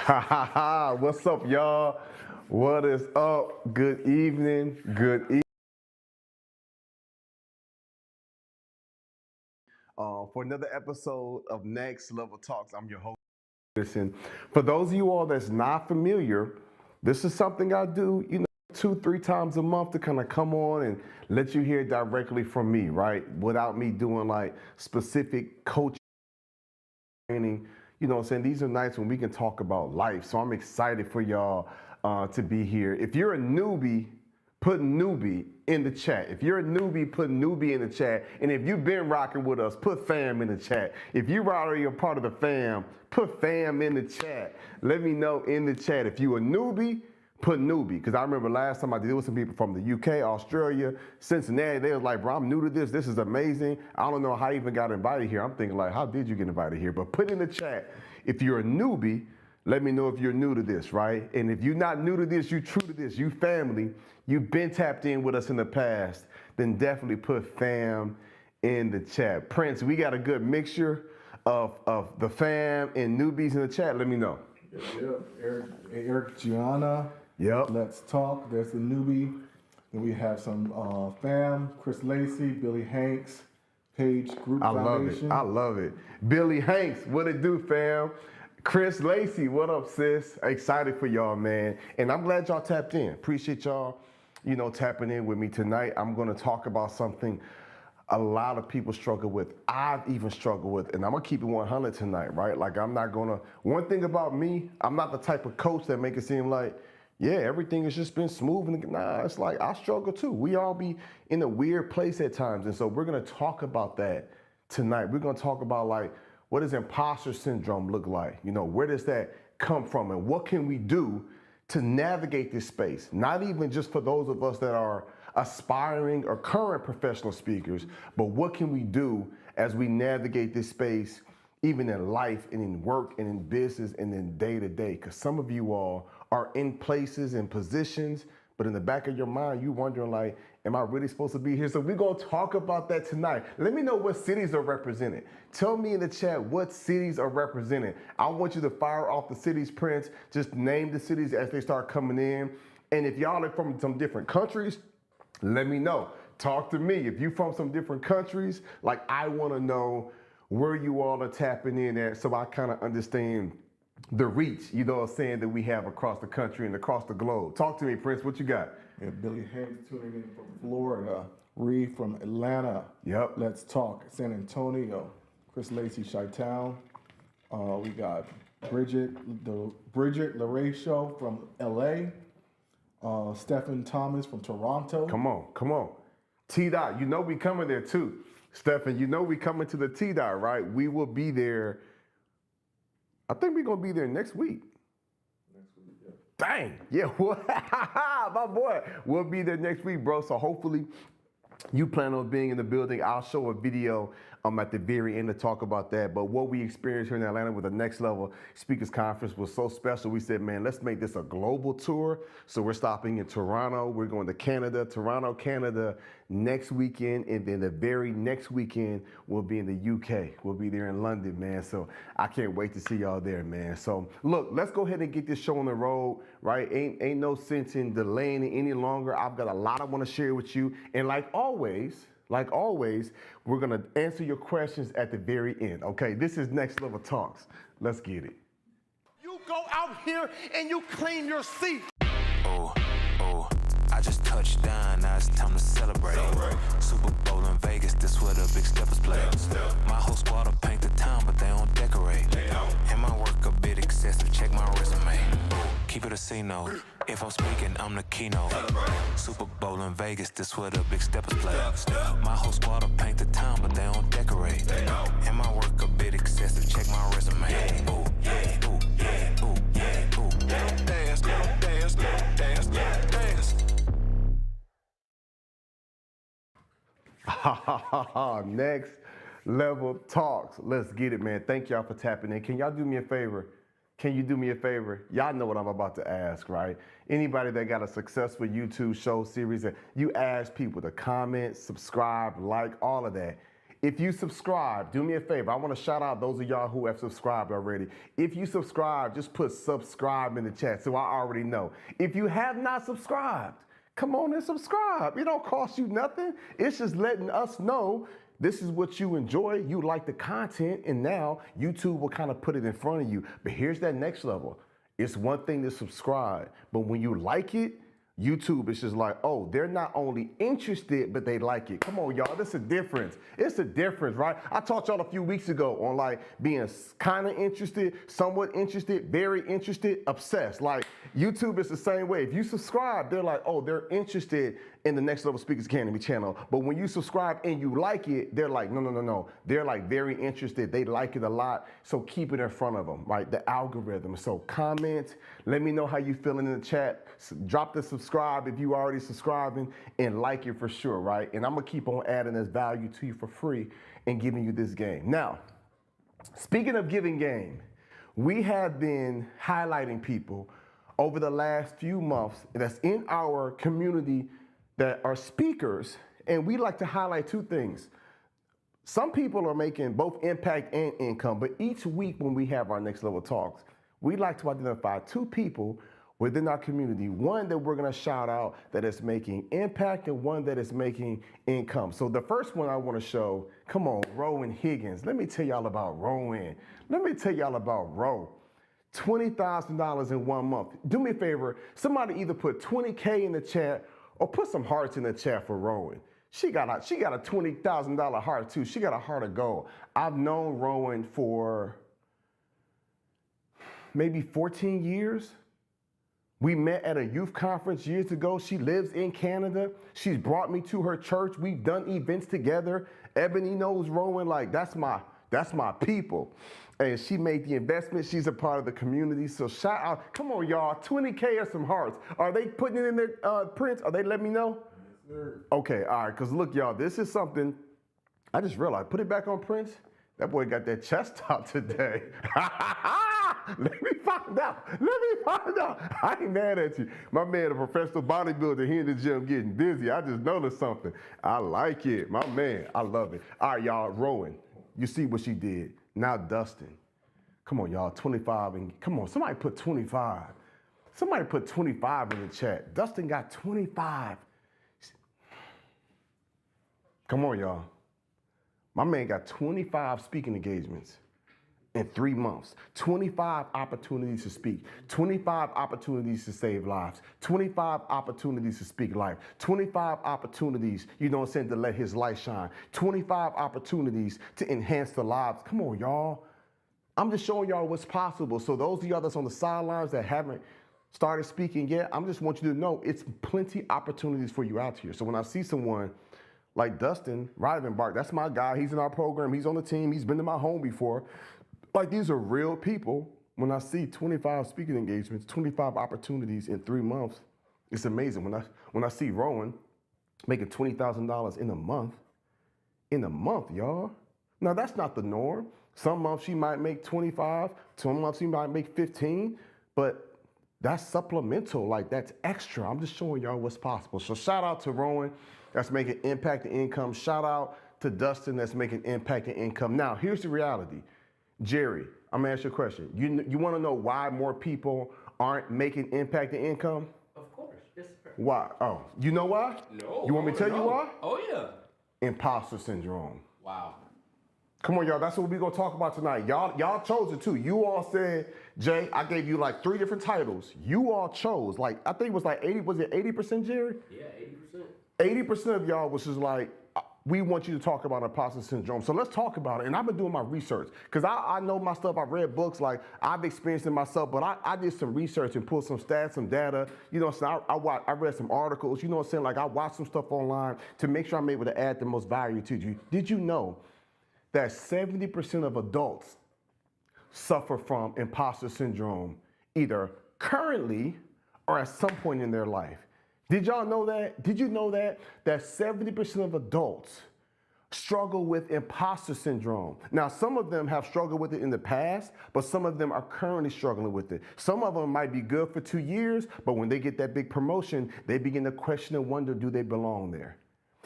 Ha ha ha! What's up, y'all? What is up? Good evening. Good evening. For another episode of Next Level Talks, I'm your host. Listen, for those of you all that's not familiar, this is something I do, 2, 3 times a month to kind of come on and let you hear directly from me, right? Without me doing like specific coaching training. You know what I'm saying? These are nights when we can talk about life. So I'm excited for y'all to be here. If you're a newbie, put newbie in the chat. If you're a newbie, put newbie in the chat. And if you've been rocking with us, put fam in the chat. If you're already a part of the fam, put fam in the chat. Let me know in the chat. If you a newbie, put newbie. Because I remember last time I did with some people from the UK, Australia, Cincinnati. They was like, bro, I'm new to this. This is amazing. I don't know how I even got invited here. I'm thinking like, how did you get invited here? But put in the chat, if you're a newbie, let me know if you're new to this, right? And if you're not new to this, you true to this, you family, you've been tapped in with us in the past, then definitely put fam in the chat. Prince, we got a good mixture of the fam and newbies in the chat. Let me know. Yep. Eric Gianna. Yep. Let's talk. There's the newbie. Then we have some fam, Chris Lacey, Billy Hanks, Page Group Foundation. I love it. Billy Hanks, what it do, fam? Chris Lacey, what up, sis? Excited for y'all, man. And I'm glad y'all tapped in. Appreciate y'all, tapping in with me tonight. I'm gonna talk about something a lot of people struggle with. I've even struggled with, and I'm gonna keep it 100 tonight, right? Like one thing about me, I'm not the type of coach that make it seem like, yeah, everything has just been smooth. And nah, it's like I struggle too. We all be in a weird place at times. And so we're gonna talk about that tonight. We're gonna talk about like, what does imposter syndrome look like? Where does that come from? And what can we do to navigate this space? Not even just for those of us that are aspiring or current professional speakers, but what can we do as we navigate this space, even in life and in work and in business and in day to day? Because some of you all are in places and positions, but in the back of your mind, you wondering like, am I really supposed to be here? So we're gonna talk about that tonight. Let me know what cities are represented. Tell me in the chat what cities are represented. I want you to fire off the cities, Prince. Just name the cities as they start coming in. And if y'all are from some different countries, let me know. Talk to me. If you're from some different countries, like I wanna know where you all are tapping in at so I kind of understand the reach, that we have across the country and across the globe. Talk to me, Prince. What you got? Yeah, Billy Hanks tuning in from Florida. Reed from Atlanta. Yep. Let's talk. San Antonio. Chris Lacey, Chi-Town. We got Bridget LeRae Show from LA. Stephen Thomas from Toronto. Come on. T-Dot, we coming there too. Stephen, we coming to the T-Dot, right? We will be there. I think we're going to be there next week. Yeah. Dang. Yeah. My boy. We'll be there next week, bro. So hopefully you plan on being in the building. I'll show a video at the very end to talk about that. But what we experienced here in Atlanta with the Next Level Speakers Conference was so special. We said, man, let's make this a global tour. So we're stopping in Toronto. We're going to Canada, Toronto, Canada next weekend. And then the very next weekend, we'll be in the UK. We'll be there in London, man. So I can't wait to see y'all there, man. So look, let's go ahead and get this show on the road, right? Ain't no sense in delaying it any longer. I've got a lot I want to share with you. And like always, we're gonna answer your questions at the very end, okay? This is Next Level Talks. Let's get it. You go out here and you claim your seat. Oh, I just touched down, now it's time to celebrate. Super Bowl in Vegas, this where the big steppers play. My whole squad will paint the town, but they don't decorate. And my work a bit excessive, check my resume. Keep it a C note. If I'm speaking, I'm the keynote. Super Bowl in Vegas, this where the big steppers play. My whole squad will paint the town, but they don't decorate. And my work a bit excessive, check my resume. Ooh, yeah, ooh, yeah, ooh, yeah, ooh. Dance, dance, dance, dance. Next Level Talks. Let's get it, man. Thank y'all for tapping in. Can y'all do me a favor? Can you do me a favor? Y'all know what I'm about to ask, right? Anybody that got a successful YouTube show series, that you ask people to comment, subscribe, like, all of that. If you subscribe, do me a favor. I want to shout out those of y'all who have subscribed already. If you subscribe, just put subscribe in the chat so I already know. If you have not subscribed, come on and subscribe. It don't cost you nothing. It's just letting us know this is what you enjoy. You like the content, and now YouTube will kind of put it in front of you. But here's that next level. It's one thing to subscribe, but when you like it, YouTube is just like, oh, they're not only interested, but they like it. Come on, y'all, that's a difference. It's a difference, right? I taught y'all a few weeks ago on like being kind of interested, somewhat interested, very interested, obsessed. Like YouTube is the same way. If you subscribe, they're like, oh, they're interested in the Next Level Speakers Academy channel. But when you subscribe and you like it, they're like, no. They're like very interested. They like it a lot. So keep it in front of them, right? The algorithm. So comment, let me know how you feeling in the chat. Drop the subscribe if you already subscribing, and like it for sure, right? And I'm gonna keep on adding this value to you for free and giving you this game. Now, speaking of giving game, we have been highlighting people over the last few months that's in our community that are speakers, and we like to highlight two things. Some people are making both impact and income, but each week when we have our Next Level Talks, we like to identify two people within our community, one that we're gonna shout out that is making impact and one that is making income. So the first one I wanna show, come on, Rowan Higgins. Let me tell y'all about Rowan. Let me tell y'all about Ro. $20,000 in 1 month. Do me a favor, somebody either put 20K in the chat or put some hearts in the chat for Rowan. She got a $20,000 heart too. She got a heart of gold. I've known Rowan for maybe 14 years. We met at a youth conference years ago. She lives in Canada. She's brought me to her church. We've done events together. Ebony knows Rowan, like that's my people. And she made the investment. She's a part of the community. So shout out, come on y'all, 20K or some hearts. Are they putting it in their prints? Are they letting me know? Yes, sir. Okay, all right, because look y'all, this is something, I just realized, put it back on prints. That boy got that chest out today. Let me find out. I ain't mad at you. My man, a professional bodybuilder, he in the gym getting busy. I just noticed something. I like it. My man, I love it. All right, y'all, Rowan, you see what she did. Now Dustin. Come on, y'all, 25. And come on, somebody put 25. Somebody put 25 in the chat. Dustin got 25. Come on, y'all. My man got 25 speaking engagements in 3 months, 25 opportunities to speak, 25 opportunities to save lives, 25 opportunities to speak life, 25 opportunities, you know what I'm saying, to let his light shine, 25 opportunities to enhance the lives. Come on, y'all. I'm just showing y'all what's possible. So those of y'all that's on the sidelines that haven't started speaking yet, I just want you to know it's plenty opportunities for you out here. So when I see someone like Dustin Rivenbark, that's my guy. He's in our program. He's on the team. He's been to my home before. Like, these are real people. When I see 25 speaking engagements, 25 opportunities in 3 months, it's amazing. When I see Rowan making $20,000 in a month, y'all. Now, that's not the norm. Some months she might make 25. Some months she might make 15. But that's supplemental. Like, that's extra. I'm just showing y'all what's possible. So shout out to Rowan. That's making impact and income. Shout out to Dustin that's making impact and income. Now, here's the reality. Jerry, I'm gonna ask you a question. You wanna know why more people aren't making impact and income? Of course, yes sir. Why? Oh, you know why? No. You want me to tell you why? Oh yeah. Imposter syndrome. Wow. Come on, y'all, that's what we're gonna talk about tonight. Y'all chose it too. You all said, Jay, I gave you like 3 different titles. You all chose, like, I think it was like 80, was it 80%, Jerry? Yeah, 80%. 80% of y'all was just like, we want you to talk about imposter syndrome. So let's talk about it. And I've been doing my research because I know my stuff. I've read books, like I've experienced it myself, but I did some research and pulled some stats, some data. You know what I'm saying? I read some articles. You know what I'm saying? Like, I watched some stuff online to make sure I'm able to add the most value to you. Did you know that 70% of adults suffer from imposter syndrome either currently or at some point in their life? Did y'all know that? Did you know that 70% of adults struggle with imposter syndrome? Now, some of them have struggled with it in the past, but some of them are currently struggling with it. Some of them might be good for 2 years, but when they get that big promotion, they begin to question and wonder, do they belong there?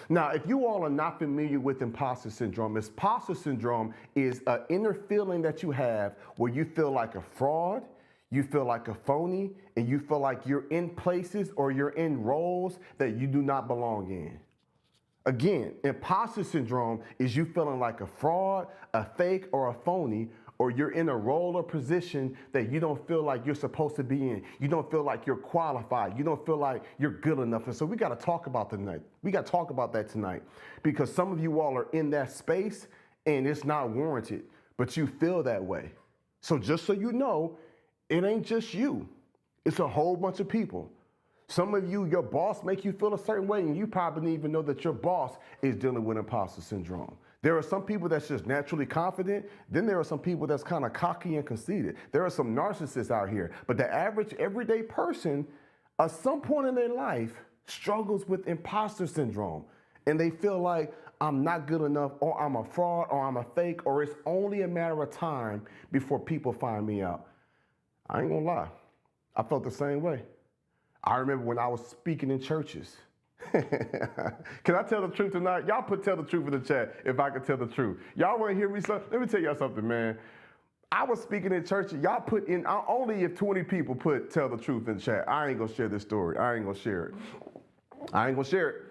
Now, if you all are not familiar with imposter syndrome is an inner feeling that you have where you feel like a fraud, you feel like a phony, and you feel like you're in places or you're in roles that you do not belong in. Again, imposter syndrome is you feeling like a fraud, a fake, or a phony, or you're in a role or position that you don't feel like you're supposed to be in. You don't feel like you're qualified. You don't feel like you're good enough. And so we got to talk about tonight. We got to talk about that tonight because some of you all are in that space and it's not warranted, but you feel that way. So just so you know, it ain't just you. It's a whole bunch of people. Some of you, your boss make you feel a certain way and you probably didn't even know that your boss is dealing with imposter syndrome. There are some people that's just naturally confident. Then there are some people that's kind of cocky and conceited. There are some narcissists out here. But the average everyday person at some point in their life struggles with imposter syndrome. And they feel like I'm not good enough or I'm a fraud or I'm a fake or it's only a matter of time before people find me out. I ain't gonna lie. I felt the same way. I remember when I was speaking in churches. Can I tell the truth tonight? Y'all tell the truth in the chat if I can tell the truth. Y'all want to hear me? Let me tell y'all something, man. I was speaking in church. Y'all put in, only if 20 people tell the truth in the chat. I ain't going to share this story. I ain't going to share it. I ain't going to share it.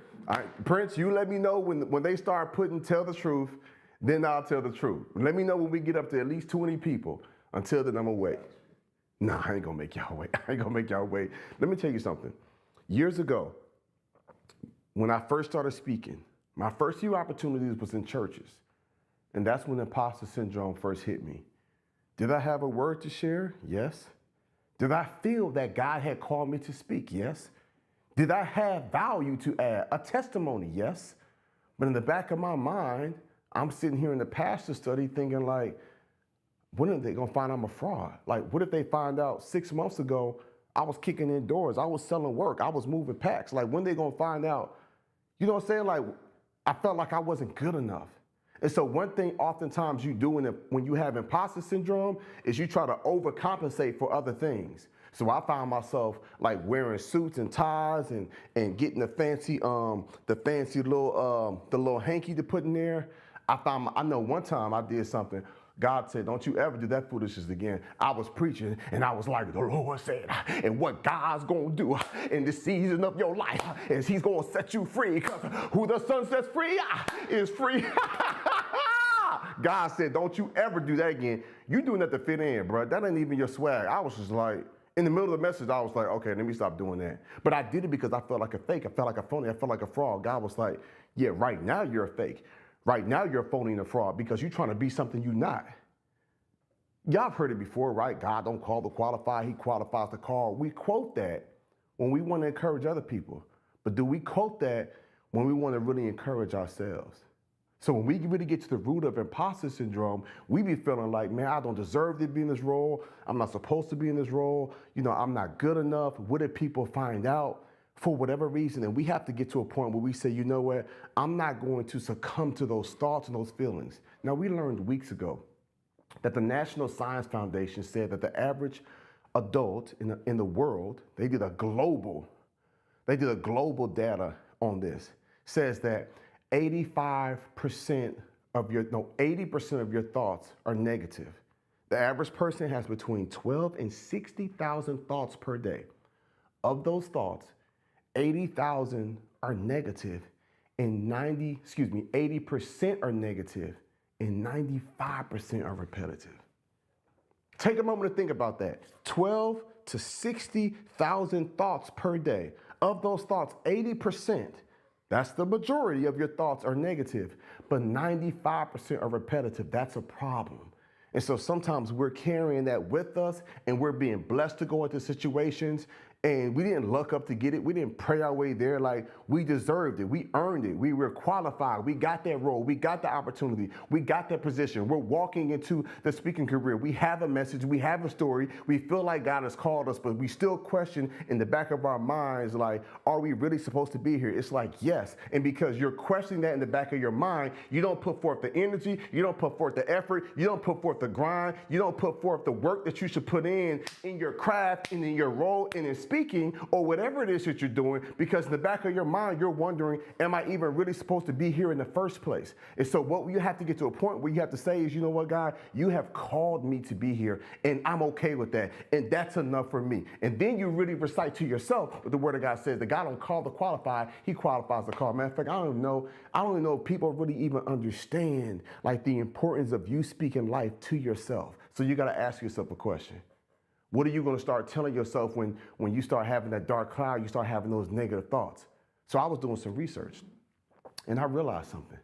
Prince, you let me know when they start putting tell the truth, then I'll tell the truth. Let me know when we get up to at least 20 people. Until then, I'm going to wait. Nah, I ain't going to make y'all wait. I ain't going to make y'all wait. Let me tell you something. Years ago, when I first started speaking, my first few opportunities was in churches. And that's when imposter syndrome first hit me. Did I have a word to share? Yes. Did I feel that God had called me to speak? Yes. Did I have value to add? A testimony? Yes. But in the back of my mind, I'm sitting here in the pastor study thinking like, when are they gonna find I'm a fraud? Like, what if they find out 6 months ago, I was kicking in doors, I was selling work, I was moving packs. Like, when they gonna find out? You know what I'm saying? Like, I felt like I wasn't good enough. And so one thing oftentimes you do when you have imposter syndrome is you try to overcompensate for other things. So I found myself like wearing suits and ties and getting the fancy little hanky to put in there. I know one time I did something. God said, don't you ever do that foolishness again. I was preaching and I was like, the Lord said, and what God's gonna do in the season of your life is he's gonna set you free because who the Son sets free is free. God said, don't you ever do that again. You doing that to fit in, bro. That ain't even your swag. I was just like, in the middle of the message, I was like, okay, let me stop doing that. But I did it because I felt like a fake. I felt like a phony. I felt like a fraud. God was like, yeah, right now you're a fake. Right now you're a phony and a fraud because you're trying to be something you're not. Y'all have heard it before, right? God don't call the qualified, he qualifies the call. We quote that when we want to encourage other people. But do we quote that when we want to really encourage ourselves? So when we really get to the root of imposter syndrome, we be feeling like, man, I don't deserve to be in this role. I'm not supposed to be in this role. You know, I'm not good enough. What if people find out? For whatever reason, and we have to get to a point where we say, you know what, I'm not going to succumb to those thoughts and those feelings. Now, we learned weeks ago that the National Science Foundation said that the average adult in the world, they did a global data on this, says that 80% of your thoughts are negative. The average person has between 12 and 60,000 thoughts per day. Of those thoughts, 80,000 are negative and 80% are negative and 95% are repetitive. Take a moment to think about that. 12 to 60,000 thoughts per day. Of those thoughts, 80%, that's the majority of your thoughts are negative, but 95% are repetitive. That's a problem. And so sometimes we're carrying that with us and we're being blessed to go into situations and we didn't luck up to get it. We didn't pray our way there. Like, we deserved it. We earned it. We were qualified. We got that role. We got the opportunity. We got that position. We're walking into the speaking career. We have a message. We have a story. We feel like God has called us, but we still question in the back of our minds, like, are we really supposed to be here? It's like, yes. And because you're questioning that in the back of your mind, you don't put forth the energy. You don't put forth the effort. You don't put forth the grind. You don't put forth the work that you should put in your craft and in your role and in speaking. speaking or whatever it is that you're doing, because in the back of your mind, you're wondering, am I even really supposed to be here in the first place? And so what you have to get to a point where you have to say is, you know what, God, you have called me to be here, and I'm okay with that, and that's enough for me. And then you really recite to yourself what the Word of God says, that God don't call the qualified, He qualifies the call. Matter of fact, I don't even know if people really even understand like the importance of you speaking life to yourself. So you got to ask yourself a question. What are you going to start telling yourself when you start having that dark cloud, you start having those negative thoughts? So I was doing some research, and I realized something,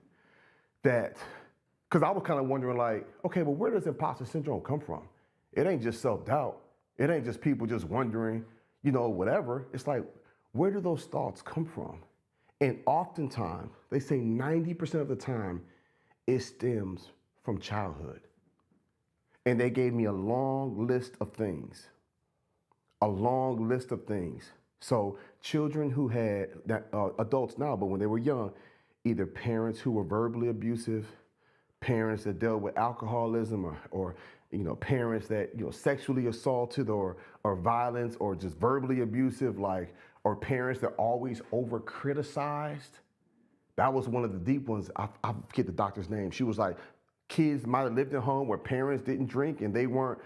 that, because I was kind of wondering like, okay, well, where does imposter syndrome come from? It ain't just self-doubt. It ain't just people just wondering, whatever. It's like, where do those thoughts come from? And oftentimes, they say 90% of the time, it stems from childhood. And they gave me a long list of things. So children who had, adults now, but when they were young, either parents who were verbally abusive, parents that dealt with alcoholism, or parents that sexually assaulted or violence, or just verbally abusive, or parents that always over criticized. That was one of the deep ones. I forget the doctor's name. She was like, kids might have lived in a home where parents didn't drink and they weren't,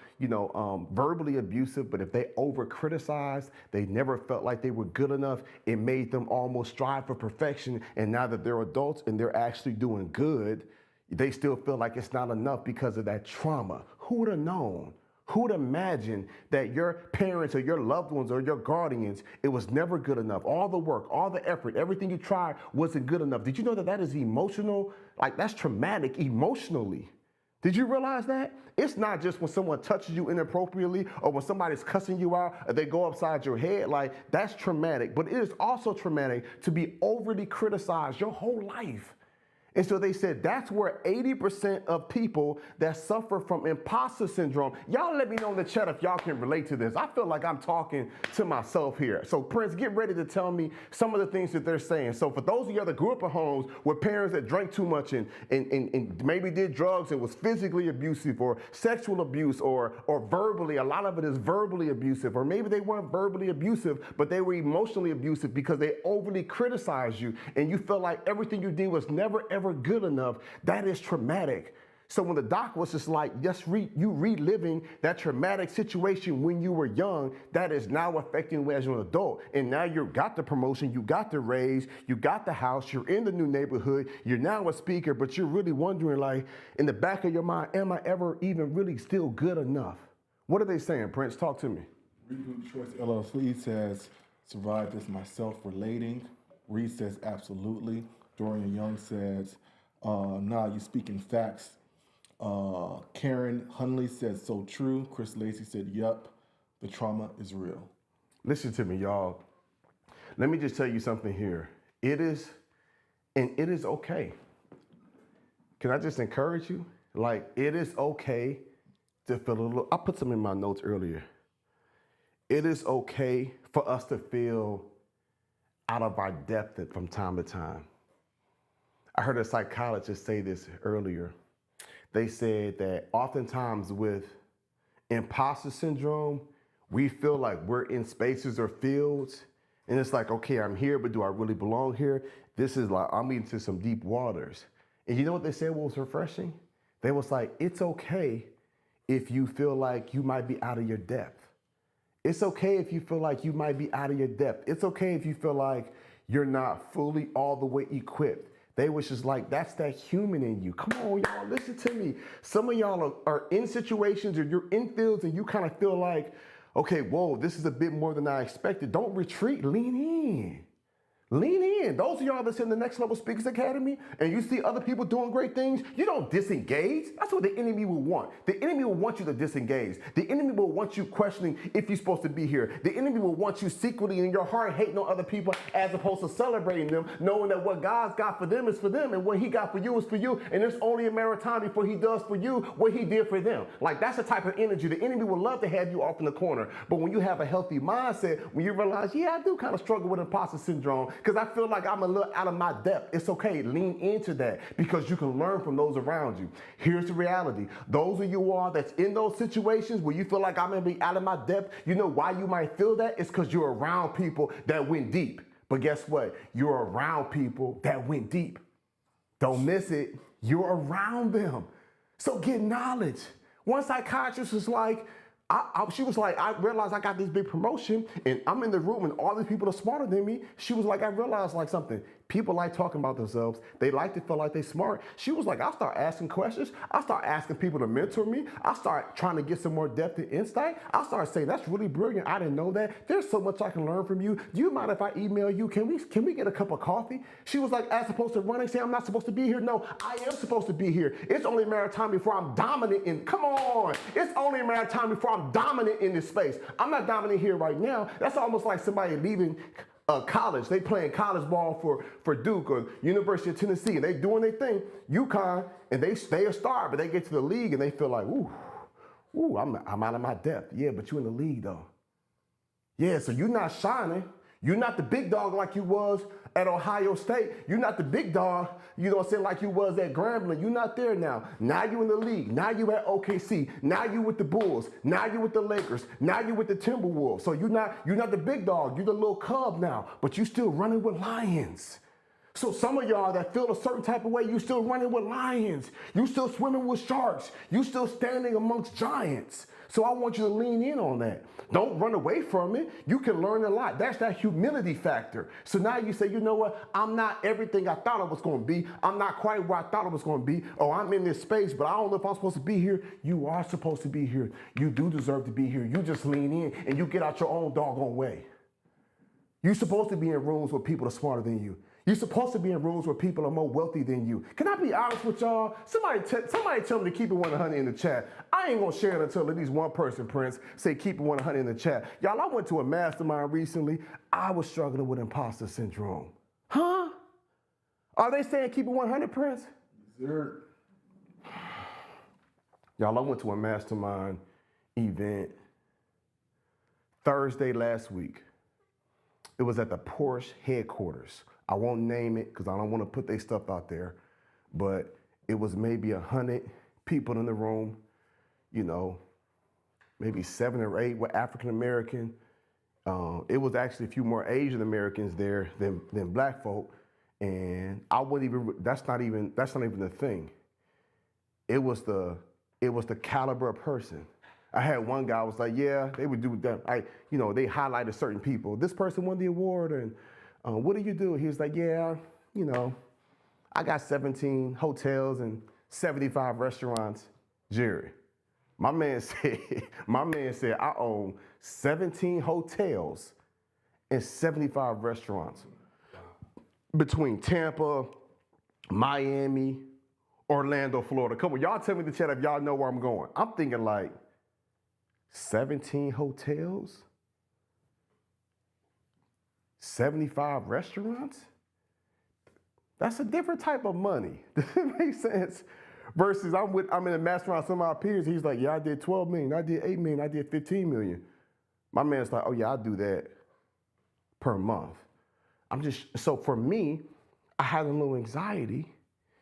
verbally abusive, but if they over criticized, they never felt like they were good enough. It made them almost strive for perfection. And now that they're adults and they're actually doing good, they still feel like it's not enough because of that trauma. Who would have known? Who would imagine that your parents or your loved ones or your guardians, it was never good enough? All the work, all the effort, everything you tried wasn't good enough. Did you know that that is emotional? Like, that's traumatic emotionally. Did you realize that? It's not just when someone touches you inappropriately or when somebody's cussing you out or they go upside your head. Like, that's traumatic. But it is also traumatic to be overly criticized your whole life. And so they said that's where 80% of people that suffer from imposter syndrome. Y'all let me know in the chat if y'all can relate to this. I feel like I'm talking to myself here. So Prince, get ready to tell me some of the things that they're saying. So for those of you that grew up in homes with parents that drank too much and maybe did drugs and was physically abusive or sexual abuse or verbally, a lot of it is verbally abusive, or maybe they weren't verbally abusive, but they were emotionally abusive because they overly criticized you and you felt like everything you did was never ever good enough. That is traumatic. So when the doc was just like, you reliving that traumatic situation when you were young, that is now affecting you as an adult. And now you got the promotion, you got the raise, you got the house, you're in the new neighborhood, you're now a speaker, but you're really wondering, like, in the back of your mind, am I ever even really still good enough? What are they saying, Prince? Talk to me. Reboot Choice LLC says, survived this myself relating. Reed says, absolutely. Dorian Young says, nah, you speaking facts. Karen Hunley said, so true. Chris Lacey said, yup, the trauma is real. Listen to me, y'all. Let me just tell you something here. It is okay. Can I just encourage you? Like, it is okay to feel a little, I put some in my notes earlier. It is okay for us to feel out of our depth from time to time. I heard a psychologist say this earlier. They said that oftentimes with imposter syndrome, we feel like we're in spaces or fields, and it's like, okay, I'm here, but do I really belong here? This is like, I'm into some deep waters. And you know what they said was refreshing? They was like, it's okay if you feel like you might be out of your depth. It's okay if you feel like you might be out of your depth. It's okay if you feel like you're not fully all the way equipped. They was just like, that's that human in you. Come on, y'all, listen to me. Some of y'all are in situations or you're in fields and you kind of feel like, okay, whoa, this is a bit more than I expected. Don't retreat, lean in. Lean in. Those of y'all that's in the Next Level Speakers Academy and you see other people doing great things, you don't disengage. That's what the enemy will want. The enemy will want you to disengage. The enemy will want you questioning if you're supposed to be here. The enemy will want you secretly in your heart hating on other people as opposed to celebrating them, knowing that what God's got for them is for them and what He got for you is for you. And it's only a matter of time before He does for you what He did for them. Like, that's the type of energy. The enemy would love to have you off in the corner. But when you have a healthy mindset, when you realize, yeah, I do kind of struggle with imposter syndrome, because I feel like I'm a little out of my depth. It's okay, lean into that because you can learn from those around you. Here's the reality. Those of you all that's in those situations where you feel like I'm gonna be out of my depth, you know why you might feel that? It's because you're around people that went deep. But guess what? You're around people that went deep. Don't miss it. You're around them. So get knowledge. One psychiatrist was like, she was like, I realized I got this big promotion and I'm in the room and all these people are smarter than me. She was like, I realized like something. People like talking about themselves. They like to feel like they're smart. She was like, I start asking questions. I start asking people to mentor me. I start trying to get some more depth and insight. I start saying, that's really brilliant. I didn't know that. There's so much I can learn from you. Do you mind if I email you? Can we get a cup of coffee? She was like, as opposed to running, saying I'm not supposed to be here. No, I am supposed to be here. It's only a matter of time before I'm dominant in, come on. It's only a matter of time before I'm dominant in this space. I'm not dominant here right now. That's almost like somebody leaving college. They playing college ball for Duke or University of Tennessee, and they doing their thing, UConn, and they stay a star, but they get to the league and they feel like, I'm out of my depth. Yeah, but you in the league though. Yeah, so you're not shining. You're not the big dog like you was at Ohio State. You're not the big dog, you know what I'm saying, like you was at Grambling. You're not there now. Now you in the league. Now you at OKC. Now you with the Bulls. Now you with the Lakers. Now you with the Timberwolves. So you're not the big dog. You're the little cub now, but you still running with lions. So some of y'all that feel a certain type of way, you still running with lions. You still swimming with sharks. You still standing amongst giants. So I want you to lean in on that. Don't run away from it. You can learn a lot. That's that humility factor. So now you say, you know what? I'm not everything I thought I was going to be. I'm not quite where I thought I was going to be. Oh, I'm in this space, but I don't know if I'm supposed to be here. You are supposed to be here. You do deserve to be here. You just lean in and you get out your own doggone way. You're supposed to be in rooms where people are smarter than you. You're supposed to be in rooms where people are more wealthy than you. Can I be honest with y'all? Somebody tell me to keep it 100 in the chat. I ain't gonna share it until at least one person, Prince, say keep it 100 in the chat. Y'all, I went to a mastermind recently. I was struggling with imposter syndrome. Huh? Are they saying keep it 100, Prince? Sir. Y'all, I went to a mastermind event Thursday last week. It was at the Porsche headquarters. I won't name it because I don't want to put their stuff out there, but it was maybe 100 people in the room, you know, maybe 7 or 8 were African American. It was actually a few more Asian Americans there than black folk, and I wouldn't even. That's not even the thing. It was the caliber of person. I had one guy was like, yeah, they would do that. They highlighted certain people. This person won the award, and what do you do? He was like, yeah, I got 17 hotels and 75 restaurants. Jerry, my man said, I own 17 hotels and 75 restaurants between Tampa, Miami, Orlando, Florida. Come on, y'all tell me in the chat if y'all know where I'm going. I'm thinking like 17 hotels, 75 restaurants? That's a different type of money. Does it make sense? Versus I'm in a mastermind with some of my peers. He's like, yeah, I did 12 million, I did 8 million, I did 15 million. My man's like, oh yeah, I do that per month. So for me, I had a little anxiety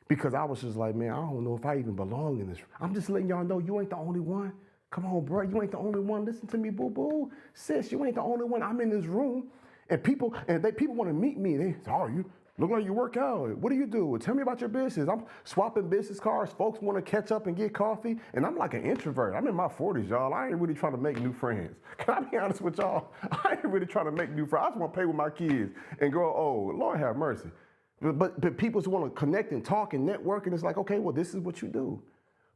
because I was just like, man, I don't know if I even belong in this. I'm just letting y'all know you ain't the only one. Come on, bro, you ain't the only one. Listen to me, boo-boo. Sis, you ain't the only one. I'm in this room. And people want to meet me. They say, oh, you look like you work out. What do you do? Tell me about your business. I'm swapping business cards. Folks want to catch up and get coffee. And I'm like an introvert. I'm in my 40s, y'all. I ain't really trying to make new friends. Can I be honest with y'all? I ain't really trying to make new friends. I just want to play with my kids and grow old. Lord have mercy. But people just want to connect and talk and network. And it's like, okay, well, this is what you do.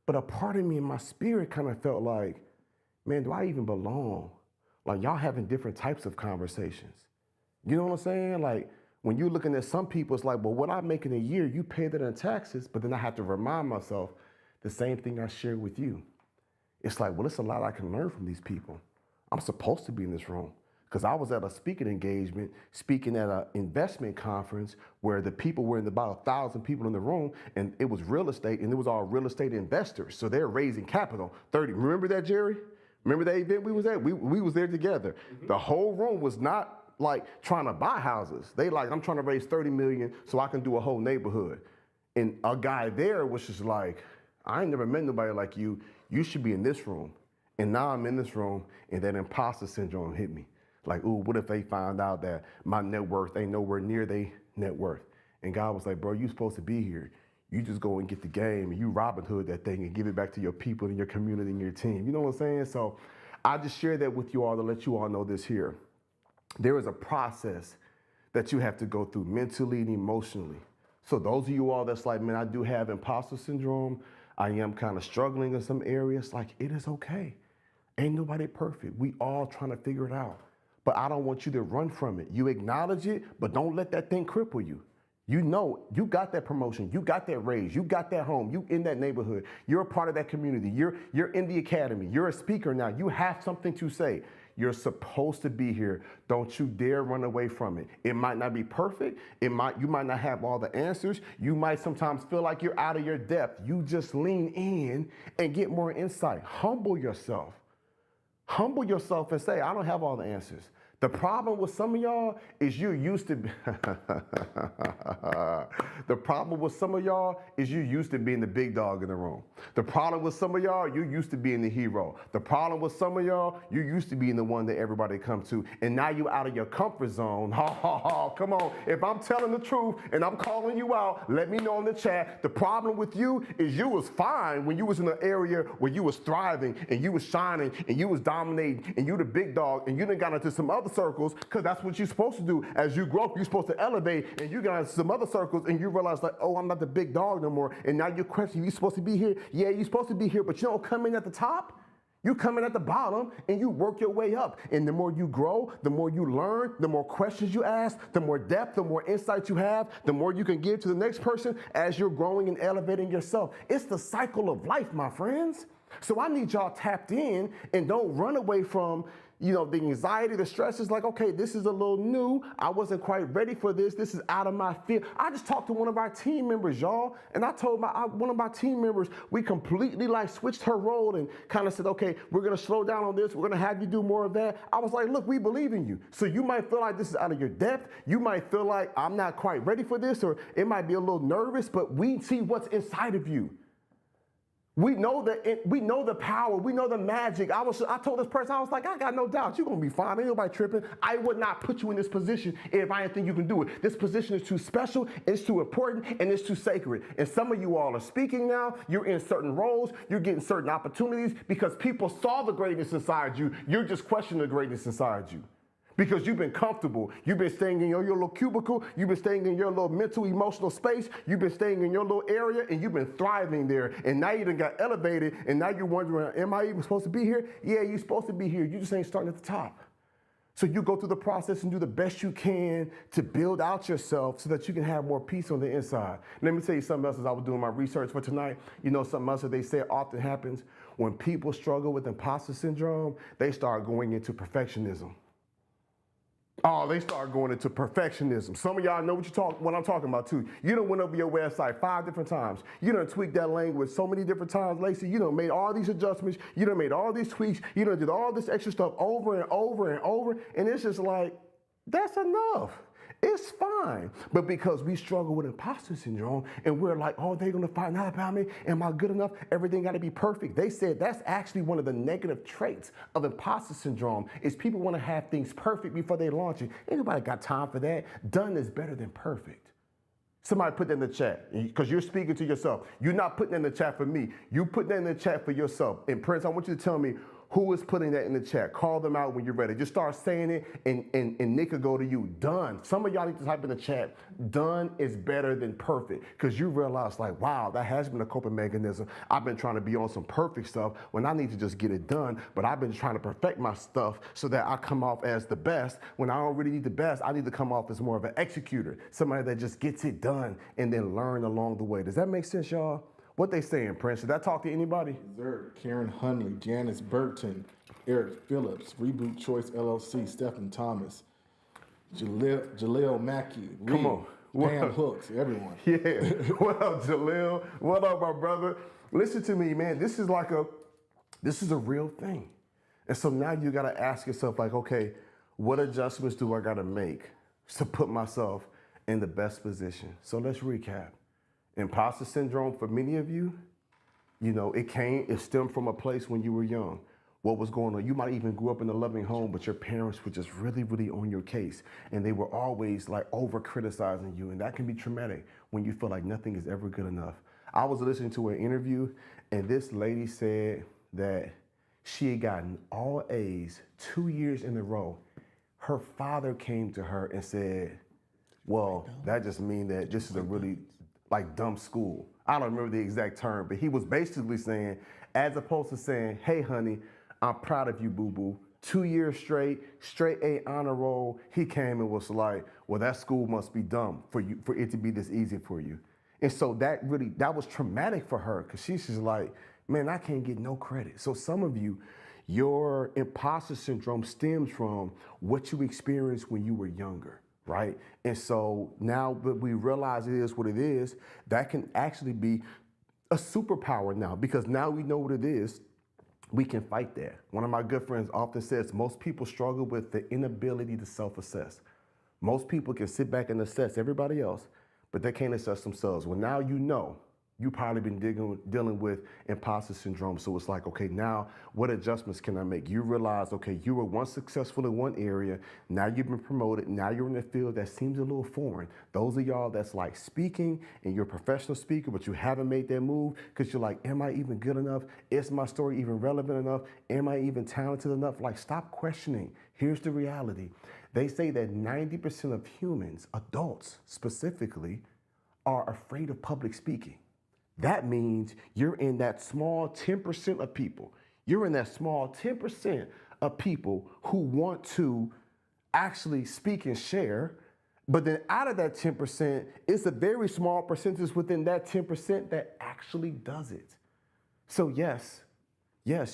But a part of me in my spirit kind of felt like, man, do I even belong? Like y'all having different types of conversations. You know what I'm saying? Like when you're looking at some people, it's like, well, what I make in a year, you pay that in taxes, but then I have to remind myself the same thing I shared with you. It's like, well, it's a lot I can learn from these people. I'm supposed to be in this room because I was at a speaking engagement, speaking at an investment conference where the people were in about 1,000 people in the room, and it was real estate, and it was all real estate investors. So they're raising capital. 30. Remember that, Jerry? Remember that event we was at? We was there together. Mm-hmm. The whole room was not like trying to buy houses. They like, I'm trying to raise 30 million so I can do a whole neighborhood. And a guy there was just like, I ain't never met nobody like you. You should be in this room. And now I'm in this room and that imposter syndrome hit me. Like, ooh, what if they find out that my net worth ain't nowhere near their net worth? And God was like, bro, you supposed to be here. You just go and get the game and you Robin Hood that thing and give it back to your people and your community and your team. You know what I'm saying? So I just share that with you all to let you all know this here. There is a process that you have to go through mentally and emotionally. So those of you all that's like, man, I do have imposter syndrome. I am kind of struggling in some areas. Like, it is okay. Ain't nobody perfect. We all trying to figure it out. But I don't want you to run from it. You acknowledge it, but don't let that thing cripple you. You know, you got that promotion, you got that raise, you got that home, you in that neighborhood, you're a part of that community, you're in the academy, you're a speaker now, you have something to say. You're supposed to be here. Don't you dare run away from it. It might not be perfect. You might not have all the answers. You might sometimes feel like you're out of your depth. You just lean in and get more insight. Humble yourself. Humble yourself and say, I don't have all the answers. The problem with some of y'all is you're used to the problem with some of y'all is you're used to being the big dog in the room. The problem with some of y'all, you're used to being the hero. The problem with some of y'all, you're used to being the one that everybody comes to. And now you're out of your comfort zone. Ha ha ha. Come on. If I'm telling the truth and I'm calling you out, let me know in the chat. The problem with you is you was fine when you was in an area where you was thriving and you was shining and you was dominating and you the big dog and you done got into some other circles, because that's what you're supposed to do. As you grow up, you're supposed to elevate, and you got into some other circles and you realize like, oh, I'm not the big dog no more. And now you're questioning, you supposed to be here? Yeah, you're supposed to be here, but you don't come in at the top. You come in at the bottom and you work your way up. And the more you grow, the more you learn, the more questions you ask, the more depth, the more insight you have, the more you can give to the next person as you're growing and elevating yourself. It's the cycle of life, my friends. So I need y'all tapped in and don't run away from, you know, the anxiety, the stress. Is like, okay, this is a little new. I wasn't quite ready for this. This is out of my field. I just talked to one of our team members, y'all, and I told one of my team members, we completely like switched her role and kind of said, okay, we're going to slow down on this. We're going to have you do more of that. I was like, look, we believe in you. So you might feel like this is out of your depth. You might feel like I'm not quite ready for this, or it might be a little nervous, but we see what's inside of you. We know the power. We know the magic. I told this person, I was like, I got no doubt you're gonna be fine. Ain't nobody tripping. I would not put you in this position if I didn't think you can do it. This position is too special, it's too important, and it's too sacred. And some of you all are speaking now. You're in certain roles. You're getting certain opportunities because people saw the greatness inside you. You're just questioning the greatness inside you. Because you've been comfortable. You've been staying in your little cubicle. You've been staying in your little mental, emotional space. You've been staying in your little area and you've been thriving there. And now you done got elevated and now you're wondering, am I even supposed to be here? Yeah, you're supposed to be here. You just ain't starting at the top. So you go through the process and do the best you can to build out yourself so that you can have more peace on the inside. Let me tell you something else as I was doing my research for tonight. You know, something else that they say often happens when people struggle with imposter syndrome, they start going into perfectionism. Oh, they start going into perfectionism. Some of y'all know what I'm talking about too. You done went over your website 5 different times. You done tweaked that language so many different times, Lacey. You done made all these adjustments. You done made all these tweaks. You done did all this extra stuff over and over and over. And it's just like, that's enough. It's fine. But because we struggle with imposter syndrome and we're like, oh, they're going to find out about me. Am I good enough? Everything got to be perfect. They said that's actually one of the negative traits of imposter syndrome is people want to have things perfect before they launch it. Ain't nobody got time for that. Done is better than perfect. Somebody put that in the chat because you're speaking to yourself. You're not putting that in the chat for me. You put that in the chat for yourself. And Prince, I want you to tell me who is putting that in the chat. Call them out when you're ready. Just start saying it and Nick will go to you. Done. Some of y'all need to type in the chat. Done is better than perfect because you realize like, wow, that has been a coping mechanism. I've been trying to be on some perfect stuff when I need to just get it done, but I've been trying to perfect my stuff so that I come off as the best. When I don't really need the best, I need to come off as more of an executor, somebody that just gets it done and then learn along the way. Does that make sense, y'all? What they saying, Prince? Did I talk to anybody? Zerd, Karen Hunley, Janice Burton, Eric Phillips, Reboot Choice LLC, Stephen Thomas, Jaleel Mackey, Come on. Pam Hooks, everyone. Yeah. What up, Jaleel? What up, my brother? Listen to me, man. This is a real thing. And so now you got to ask yourself like, okay, What adjustments do I gotta make to put myself in the best position? So let's recap. Imposter syndrome for many of you, it stemmed from a place when you were young. What was going on? You might even grew up in a loving home, but your parents were just really, really on your case. And they were always like over criticizing you. And that can be traumatic when you feel like nothing is ever good enough. I was listening to an interview and this lady said that she had gotten all A's 2 years in a row. Her father came to her and said, well, that just means that this is a really like dumb school. I don't remember the exact term, but he was basically saying, as opposed to saying, hey, honey, I'm proud of you, boo-boo. 2 years straight A honor roll. He came and was like, well, that school must be dumb for it to be this easy for you. And so that was traumatic for her because she's just like, man, I can't get no credit. So some of you, your imposter syndrome stems from what you experienced when you were younger, right? And so now that we realize it is what it is, that can actually be a superpower now because now we know what it is. We can fight that. One of my good friends often says most people struggle with the inability to self-assess. Most people can sit back and assess everybody else, but they can't assess themselves. Well, now you know. You've probably been dealing with imposter syndrome. So it's like, okay, now what adjustments can I make? You realize, okay, you were once successful in one area. Now you've been promoted. Now you're in a field that seems a little foreign. Those of y'all that's like speaking and you're a professional speaker, but you haven't made that move because you're like, am I even good enough? Is my story even relevant enough? Am I even talented enough? Like, stop questioning. Here's the reality. They say that 90% of humans, adults specifically, are afraid of public speaking. That means you're in that small 10% of people. You're in that small 10% of people who want to actually speak and share, but then out of that 10%, it's a very small percentage within that 10% that actually does it. So yes,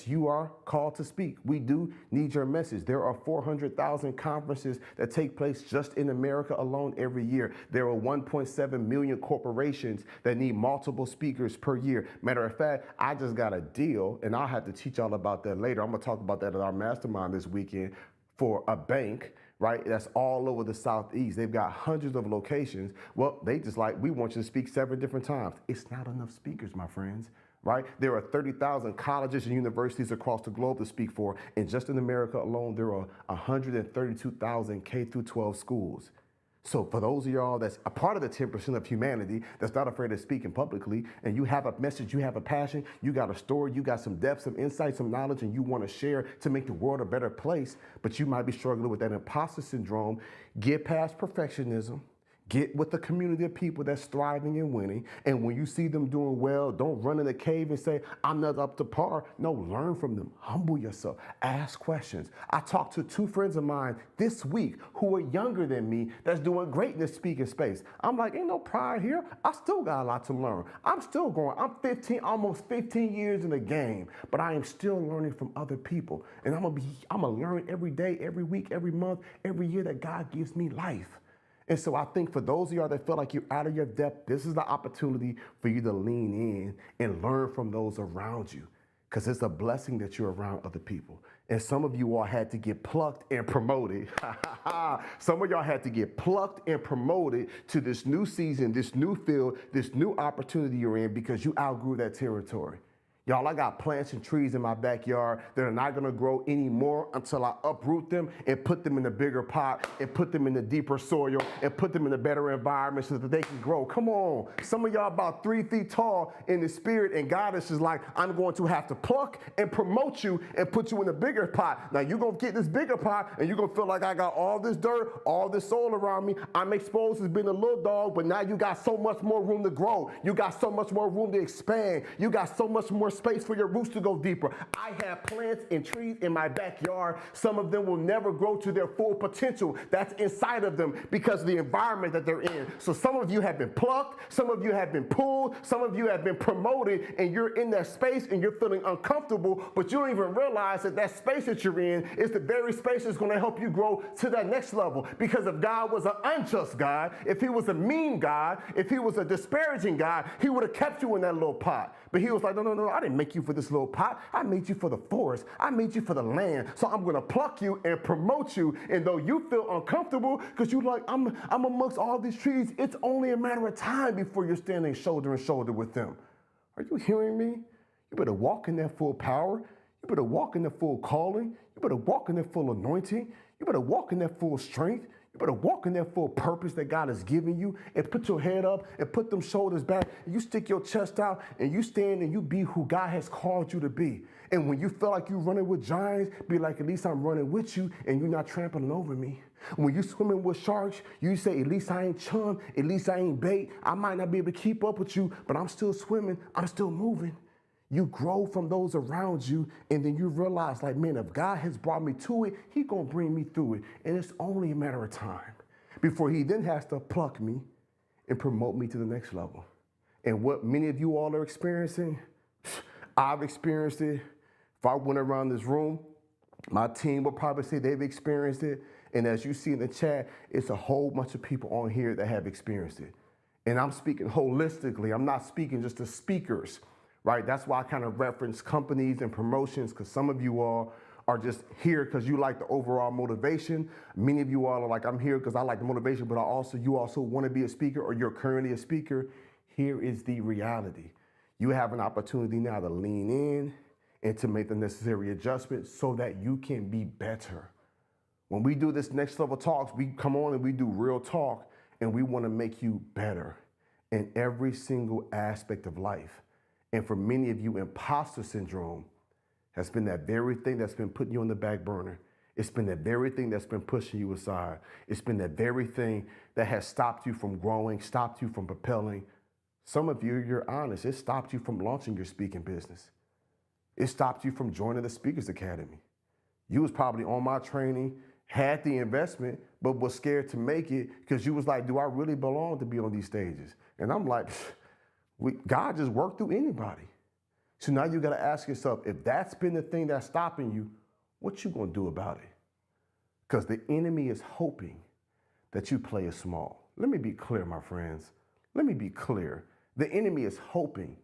you are called to speak. We do need your message. There are 400,000 conferences that take place just in America alone every year. There are 1.7 million corporations that need multiple speakers per year. Matter of fact, I just got a deal, and I'll have to teach y'all about that later. I'm gonna talk about that at our mastermind this weekend for a bank, right? That's all over the Southeast. They've got hundreds of locations. Well, they just like, we want you to speak 7 different times. It's not enough speakers, my friends. Right? There are 30,000 colleges and universities across the globe to speak for, and just in America alone, there are 132,000 K through 12 schools. So for those of y'all that's a part of the 10% of humanity that's not afraid of speaking publicly, and you have a message, you have a passion, you got a story, you got some depth, some insight, some knowledge, and you want to share to make the world a better place, but you might be struggling with that imposter syndrome, get past perfectionism. Get with the community of people that's thriving and winning. And when you see them doing well, don't run in a cave and say, I'm not up to par. No, learn from them. Humble yourself. Ask questions. I talked to 2 friends of mine this week who are younger than me that's doing great in the speaking space. I'm like, ain't no pride here. I still got a lot to learn. I'm still growing. I'm almost 15 years in the game, but I am still learning from other people. And I'm gonna learn every day, every week, every month, every year that God gives me life. And so I think for those of y'all that feel like you're out of your depth, this is the opportunity for you to lean in and learn from those around you, because it's a blessing that you're around other people. And some of you all had to get plucked and promoted. Some of y'all had to get plucked and promoted to this new season, this new field, this new opportunity you're in because you outgrew that territory. Y'all, I got plants and trees in my backyard that are not gonna grow anymore until I uproot them and put them in a bigger pot and put them in the deeper soil and put them in a better environment so that they can grow. Come on. Some of y'all about 3 feet tall in the spirit, and God is just like, I'm going to have to pluck and promote you and put you in a bigger pot. Now you're gonna get this bigger pot and you're gonna feel like I got all this dirt, all this soil around me. I'm exposed as being a little dog, but now you got so much more room to grow. You got so much more room to expand. You got so much more space for your roots to go deeper. I have plants and trees in my backyard. Some of them will never grow to their full potential that's inside of them because of the environment that they're in. So some of you have been plucked, some of you have been pulled, some of you have been promoted, and you're in that space and you're feeling uncomfortable, but you don't even realize that that space that you're in is the very space that's going to help you grow to that next level. Because if God was an unjust God, if he was a mean God, if he was a disparaging God, he would have kept you in that little pot. But he was like, no, I didn't make you for this little pot. I made you for the forest. I made you for the land. So I'm going to pluck you and promote you. And though you feel uncomfortable because you're like, I'm amongst all these trees, it's only a matter of time before you're standing shoulder to shoulder with them. Are you hearing me? You better walk in that full power. You better walk in that full calling. You better walk in that full anointing. You better walk in that full strength. You better walk in that full purpose that God has given you and put your head up and put them shoulders back. And you stick your chest out and you stand and you be who God has called you to be. And when you feel like you're running with giants, be like, at least I'm running with you and you're not trampling over me. When you're swimming with sharks, you say, at least I ain't chum, at least I ain't bait. I might not be able to keep up with you, but I'm still swimming, I'm still moving. You grow from those around you, and then you realize, like, man, if God has brought me to it, He's going to bring me through it. And it's only a matter of time before He then has to pluck me and promote me to the next level. And what many of you all are experiencing, I've experienced it. If I went around this room, my team will probably say they've experienced it. And as you see in the chat, it's a whole bunch of people on here that have experienced it. And I'm speaking holistically. I'm not speaking just to speakers. Right? That's why I kind of reference companies and promotions, because some of you all are just here because you like the overall motivation. Many of you all are like, I'm here because I like the motivation, but you also want to be a speaker or you're currently a speaker. Here is the reality. You have an opportunity now to lean in and to make the necessary adjustments so that you can be better. When we do this next level talks, we come on and we do real talk, and we want to make you better in every single aspect of life. And for many of you, imposter syndrome has been that very thing that's been putting you on the back burner. It's been that very thing that's been pushing you aside. It's been that very thing that has stopped you from growing, stopped you from propelling. Some of you, you're honest, it stopped you from launching your speaking business. It stopped you from joining the Speakers Academy. You was probably on my training, had the investment, but was scared to make it because you was like, do I really belong to be on these stages? And I'm like, God just worked through anybody. So now you got to ask yourself, if that's been the thing that's stopping you, what you going to do about it? Because the enemy is hoping that you play it small. Let me be clear, my friends. Let me be clear. The enemy is hoping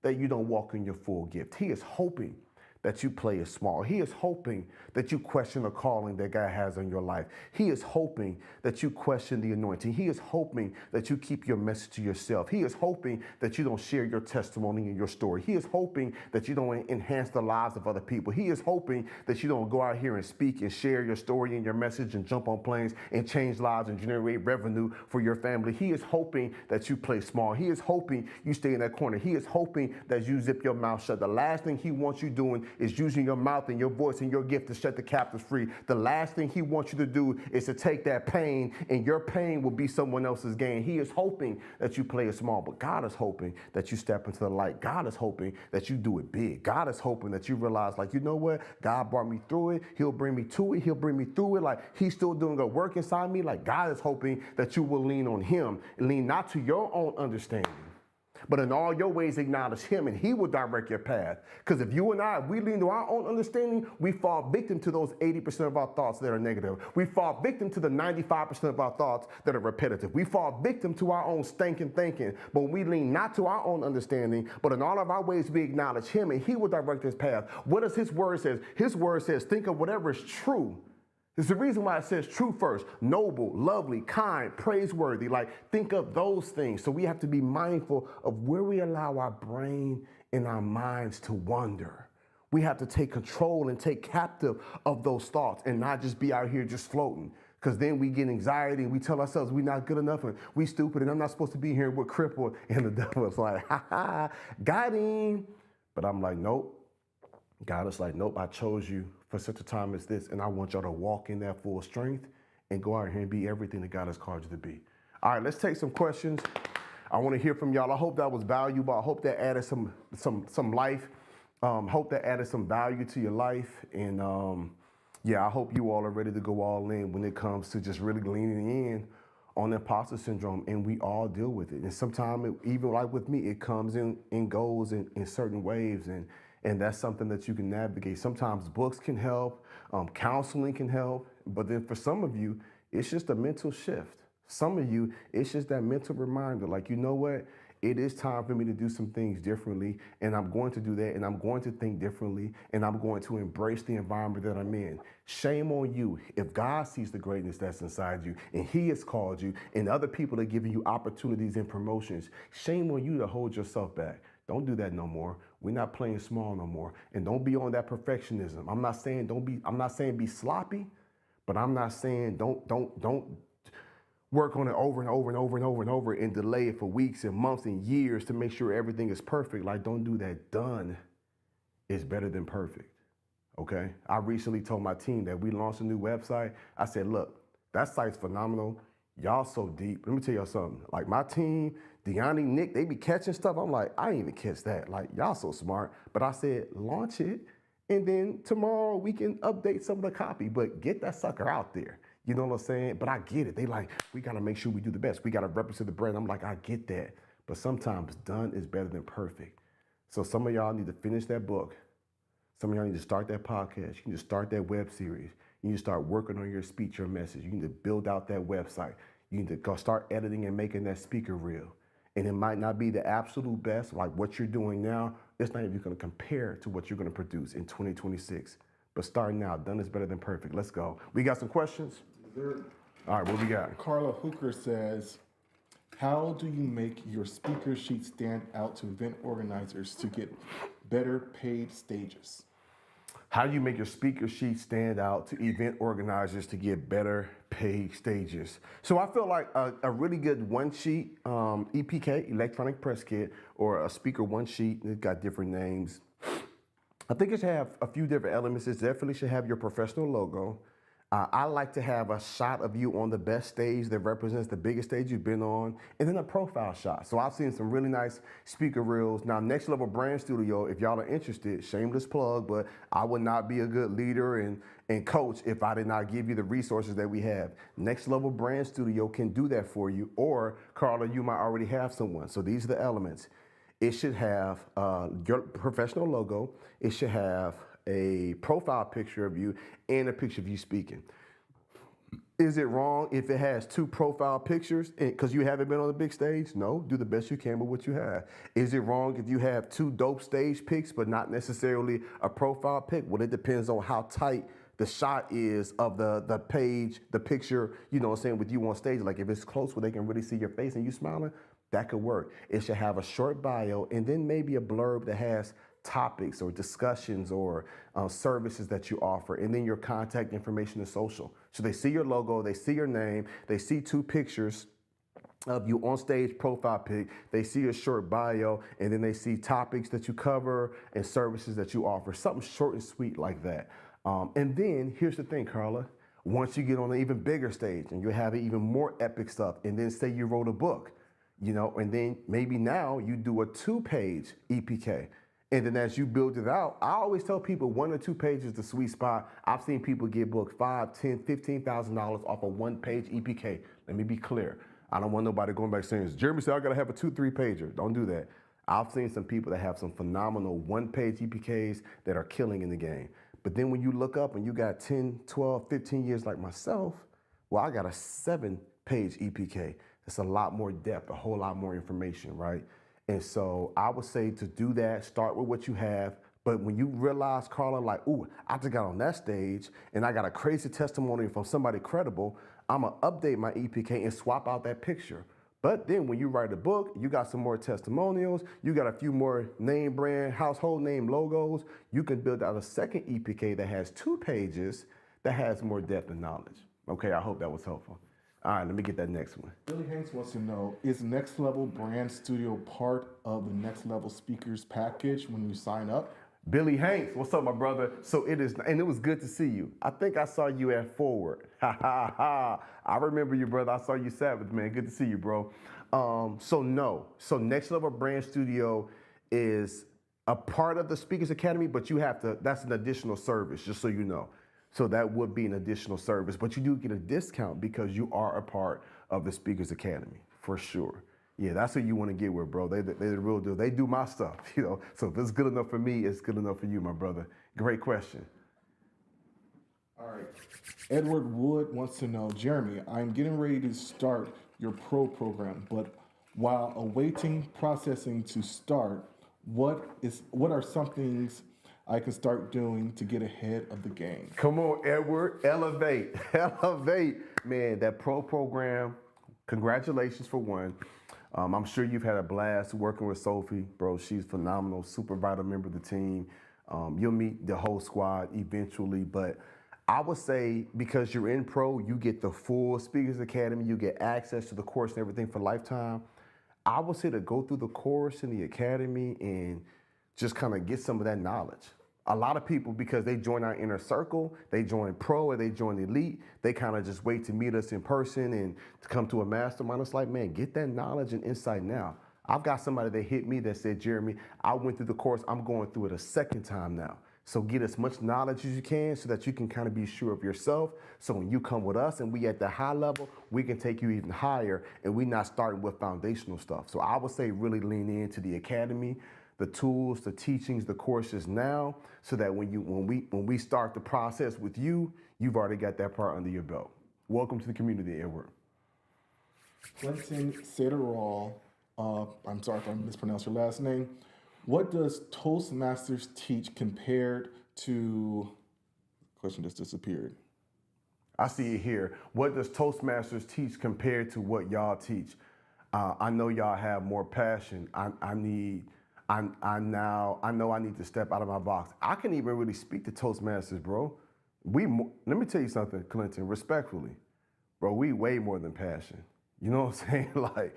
that you don't walk in your full gift. He is hoping that you play it small. He is hoping that you question the calling that God has on your life. He is hoping that you question the anointing. He is hoping that you keep your message to yourself. He is hoping that you don't share your testimony and your story. He is hoping that you don't enhance the lives of other people. He is hoping that you don't go out here and speak and share your story and your message and jump on planes and change lives and generate revenue for your family. He is hoping that you play small. He is hoping you stay in that corner. He is hoping that you zip your mouth shut. The last thing he wants you doing is using your mouth and your voice and your gift to set the captives free. The last thing he wants you to do is to take that pain, and your pain will be someone else's gain. He is hoping that you play it small, but God is hoping that you step into the light. God is hoping that you do it big. God is hoping that you realize, like, you know what? God brought me through it. He'll bring me to it. He'll bring me through it. Like, he's still doing a work inside me. Like, God is hoping that you will lean on him and lean not to your own understanding, but in all your ways acknowledge him, and he will direct your path. Because if you and I, if we lean to our own understanding, we fall victim to those 80% of our thoughts that are negative. We fall victim to the 95% of our thoughts that are repetitive. We fall victim to our own stinking thinking. But when we lean not to our own understanding, but in all of our ways we acknowledge him, and he will direct his path. What does his word say? His word says, think of whatever is true. It's the reason why it says true first, noble, lovely, kind, praiseworthy. Like, think of those things. So we have to be mindful of where we allow our brain and our minds to wander. We have to take control and take captive of those thoughts and not just be out here just floating. Because then we get anxiety and we tell ourselves we're not good enough and we stupid and I'm not supposed to be here, we're crippled. And the devil is like, ha ha, got him. But I'm like, nope. God is like, nope, I chose you for such a time as this, and I want y'all to walk in that full strength and go out here and be everything that God has called you to be. All right, let's take some questions. I want to hear from y'all. I hope that was valuable. I hope that added some life. Hope that added some value to your life. And yeah, I hope you all are ready to go all in when it comes to just really leaning in on imposter syndrome, and we all deal with it. And sometimes, even like with me, it comes in and goes in certain waves, and that's something that you can navigate. Sometimes books can help, counseling can help, but then for some of you, it's just a mental shift. Some of you, it's just that mental reminder, like, you know what? it is time for me to do some things differently, and I'm going to do that, and I'm going to think differently, and I'm going to embrace the environment that I'm in. Shame on you if God sees the greatness that's inside you, and He has called you, and other people are giving you opportunities and promotions. Shame on you to hold yourself back. Don't do that no more. We're not playing small no more, and don't be on that perfectionism. I'm not saying be sloppy, but I'm not saying don't work on it over and over and over and over and over and delay it for weeks and months and years to make sure everything is perfect. Like, don't do that. Done is better than perfect. Okay? I recently told my team that we launched a new website. I said, look, that site's phenomenal. Y'all so deep. Let me tell y'all something. Like, my team, Deani, Nick, they be catching stuff. I'm like, I didn't even catch that. Like, y'all so smart. But I said, launch it, and then tomorrow we can update some of the copy, but get that sucker out there. You know what I'm saying? But I get it. They like, we got to make sure we do the best. We got to represent the brand. I'm like, I get that. But sometimes done is better than perfect. So some of y'all need to finish that book. Some of y'all need to start that podcast. You need to start that web series. You need to start working on your speech, your message. You need to build out that website. You need to go start editing and making that speaker reel. And it might not be the absolute best, like what you're doing now. It's not even going to compare to what you're going to produce in 2026. But starting now, done is better than perfect. Let's go. We got some questions? All right, what we got? Carla Hooker says, how do you make your speaker sheet stand out to event organizers to get better paid stages? How do you make your speaker sheet stand out to event organizers to get better paid stages? So I feel like a really good one sheet, EPK, electronic press kit, or a speaker one sheet, it's got different names. I think it should have a few different elements. It definitely should have your professional logo. I like to have a shot of you on the best stage that represents the biggest stage you've been on, and then a profile shot. So I've seen some really nice speaker reels. Now, Next Level Brand Studio, if y'all are interested, shameless plug, but I would not be a good leader and coach if I did not give you the resources that we have. Next Level Brand Studio can do that for you, or Carla, you might already have someone. So these are the elements. It should have your professional logo. It should have a profile picture of you and a picture of you speaking. Is it wrong if it has two profile pictures because you haven't been on the big stage? No, do the best you can with what you have. Is it wrong if you have two dope stage pics but not necessarily a profile pic? Well, it depends on how tight the shot is of the page, the picture, you know what I'm saying, with you on stage. Like if it's close where they can really see your face and you smiling, that could work. It should have a short bio and then maybe a blurb that has topics or discussions or services that you offer, and then your contact information and social. So they see your logo, they see your name, they see two pictures of you on stage, profile pic, they see your short bio, and then they see topics that you cover and services that you offer. Something short and sweet like that. And then here's the thing, Carla. Once you get on an even bigger stage and you have even more epic stuff, and then say you wrote a book, you know, and then maybe now you do a 2-page EPK. And then as you build it out, I always tell people 1 or 2 pages is the sweet spot. I've seen people get booked $5,000, $10,000, $15,000 off a 1-page EPK. Let me be clear. I don't want nobody going back saying, Jeremy said I gotta have a 2-3 pager. Don't do that. I've seen some people that have some phenomenal 1-page EPKs that are killing in the game. But then when you look up and you got 10, 12, 15 years like myself, well, I got a 7-page EPK. It's a lot more depth, a whole lot more information, right? And so I would say to do that, start with what you have. But when you realize, Carla, like, ooh, I just got on that stage and I got a crazy testimony from somebody credible, I'm gonna update my EPK and swap out that picture. But then when you write a book, you got some more testimonials, you got a few more name brand, household name logos, you can build out a second EPK that has 2 pages that has more depth and knowledge. Okay, I hope that was helpful. All right, let me get that next one. Billy Hanks wants to know, is Next Level Brand Studio part of the Next Level Speakers package when you sign up? Billy Hanks, what's up, my brother? So it is, and it was good to see you. I think I saw you at Forward. Ha ha ha. I remember you, brother. I saw you Sabbath, man. Good to see you, bro. So Next Level Brand Studio is a part of the Speakers Academy, but you have to, that's an additional service, just so you know. So that would be an additional service, but you do get a discount because you are a part of the Speakers Academy, for sure. Yeah, that's who you want to get with, bro. They're the real deal. They do my stuff, you know. So if it's good enough for me, it's good enough for you, my brother. Great question. All right. Edward Wood wants to know, Jeremy, I'm getting ready to start your pro program, but While awaiting processing to start, what are some things I can start doing to get ahead of the game? Come on, Edward, elevate, elevate. Man, that pro program, congratulations for one. I'm sure you've had a blast working with Sophie, bro. She's phenomenal, super vital member of the team. You'll meet the whole squad eventually, but I would say because you're in pro, you get the full Speakers Academy, you get access to the course and everything for lifetime. I would say to go through the course in the academy and just kind of get some of that knowledge. A lot of people, because they join our inner circle, they join pro or they join elite, they kind of just wait to meet us in person and to come to a mastermind. It's like, man, get that knowledge and insight now. I've got somebody that hit me that said, Jeremy, I went through the course, I'm going through it a second time now. So get as much knowledge as you can so that you can kind of be sure of yourself. So when you come with us and we at the high level, we can take you even higher and we not starting with foundational stuff. So I would say really lean into the academy, the tools, the teachings, the courses now, so that when we start the process with you, you've already got that part under your belt. Welcome to the community, Edward. Clinton Sederall, I'm sorry if I mispronounced your last name. What does Toastmasters teach compared to? Question just disappeared. I see it here. What does Toastmasters teach compared to what y'all teach? I know y'all have more passion. I know I need to step out of my box. I can even really speak to Toastmasters, bro. Let me tell you something, Clinton, respectfully, bro. We way more than passion. You know what I'm saying? Like,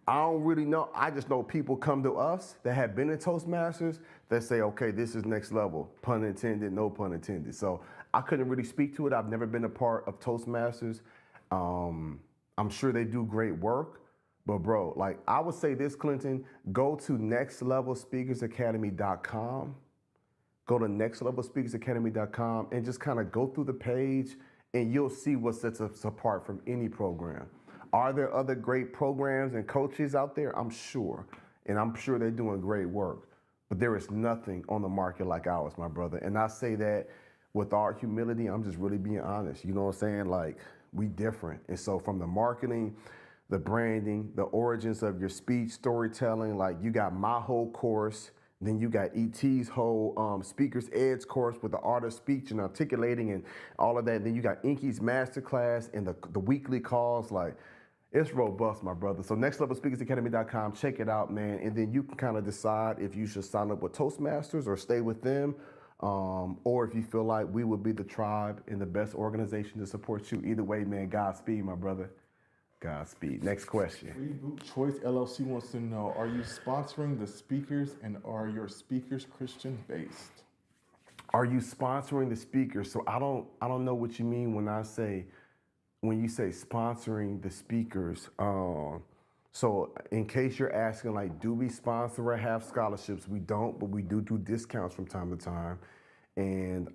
I don't really know. I just know people come to us that have been in Toastmasters that say, okay, this is next level. Pun intended, no pun intended. So I couldn't really speak to it. I've never been a part of Toastmasters. I'm sure they do great work. But bro, like I would say this, Clinton, go to nextlevelspeakersacademy.com. Go to nextlevelspeakersacademy.com and just kind of go through the page and you'll see what sets us apart from any program. Are there other great programs and coaches out there? I'm sure. And I'm sure they're doing great work. But there is nothing on the market like ours, my brother. And I say that with our humility, I'm just really being honest. You know what I'm saying? Like, we different. And so from the marketing, the branding, the origins of your speech, storytelling, like you got my whole course, then you got ET's whole Speaker's Edge course with the art of speech and articulating and all of that. Then you got Inky's masterclass and the weekly calls. Like, it's robust, my brother. So nextlevelspeakersacademy.com, check it out, man. And then you can kind of decide if you should sign up with Toastmasters or stay with them. Or if you feel like we would be the tribe and the best organization to support you. Either way, man, Godspeed, my brother. Godspeed. Next question. Reboot Choice LLC wants to know, are you sponsoring the speakers and are your speakers Christian based? Are you sponsoring the speakers? So I don't know what you mean when you say sponsoring the speakers. So in case you're asking, like, do we sponsor or have scholarships? We don't, but we do discounts from time to time. And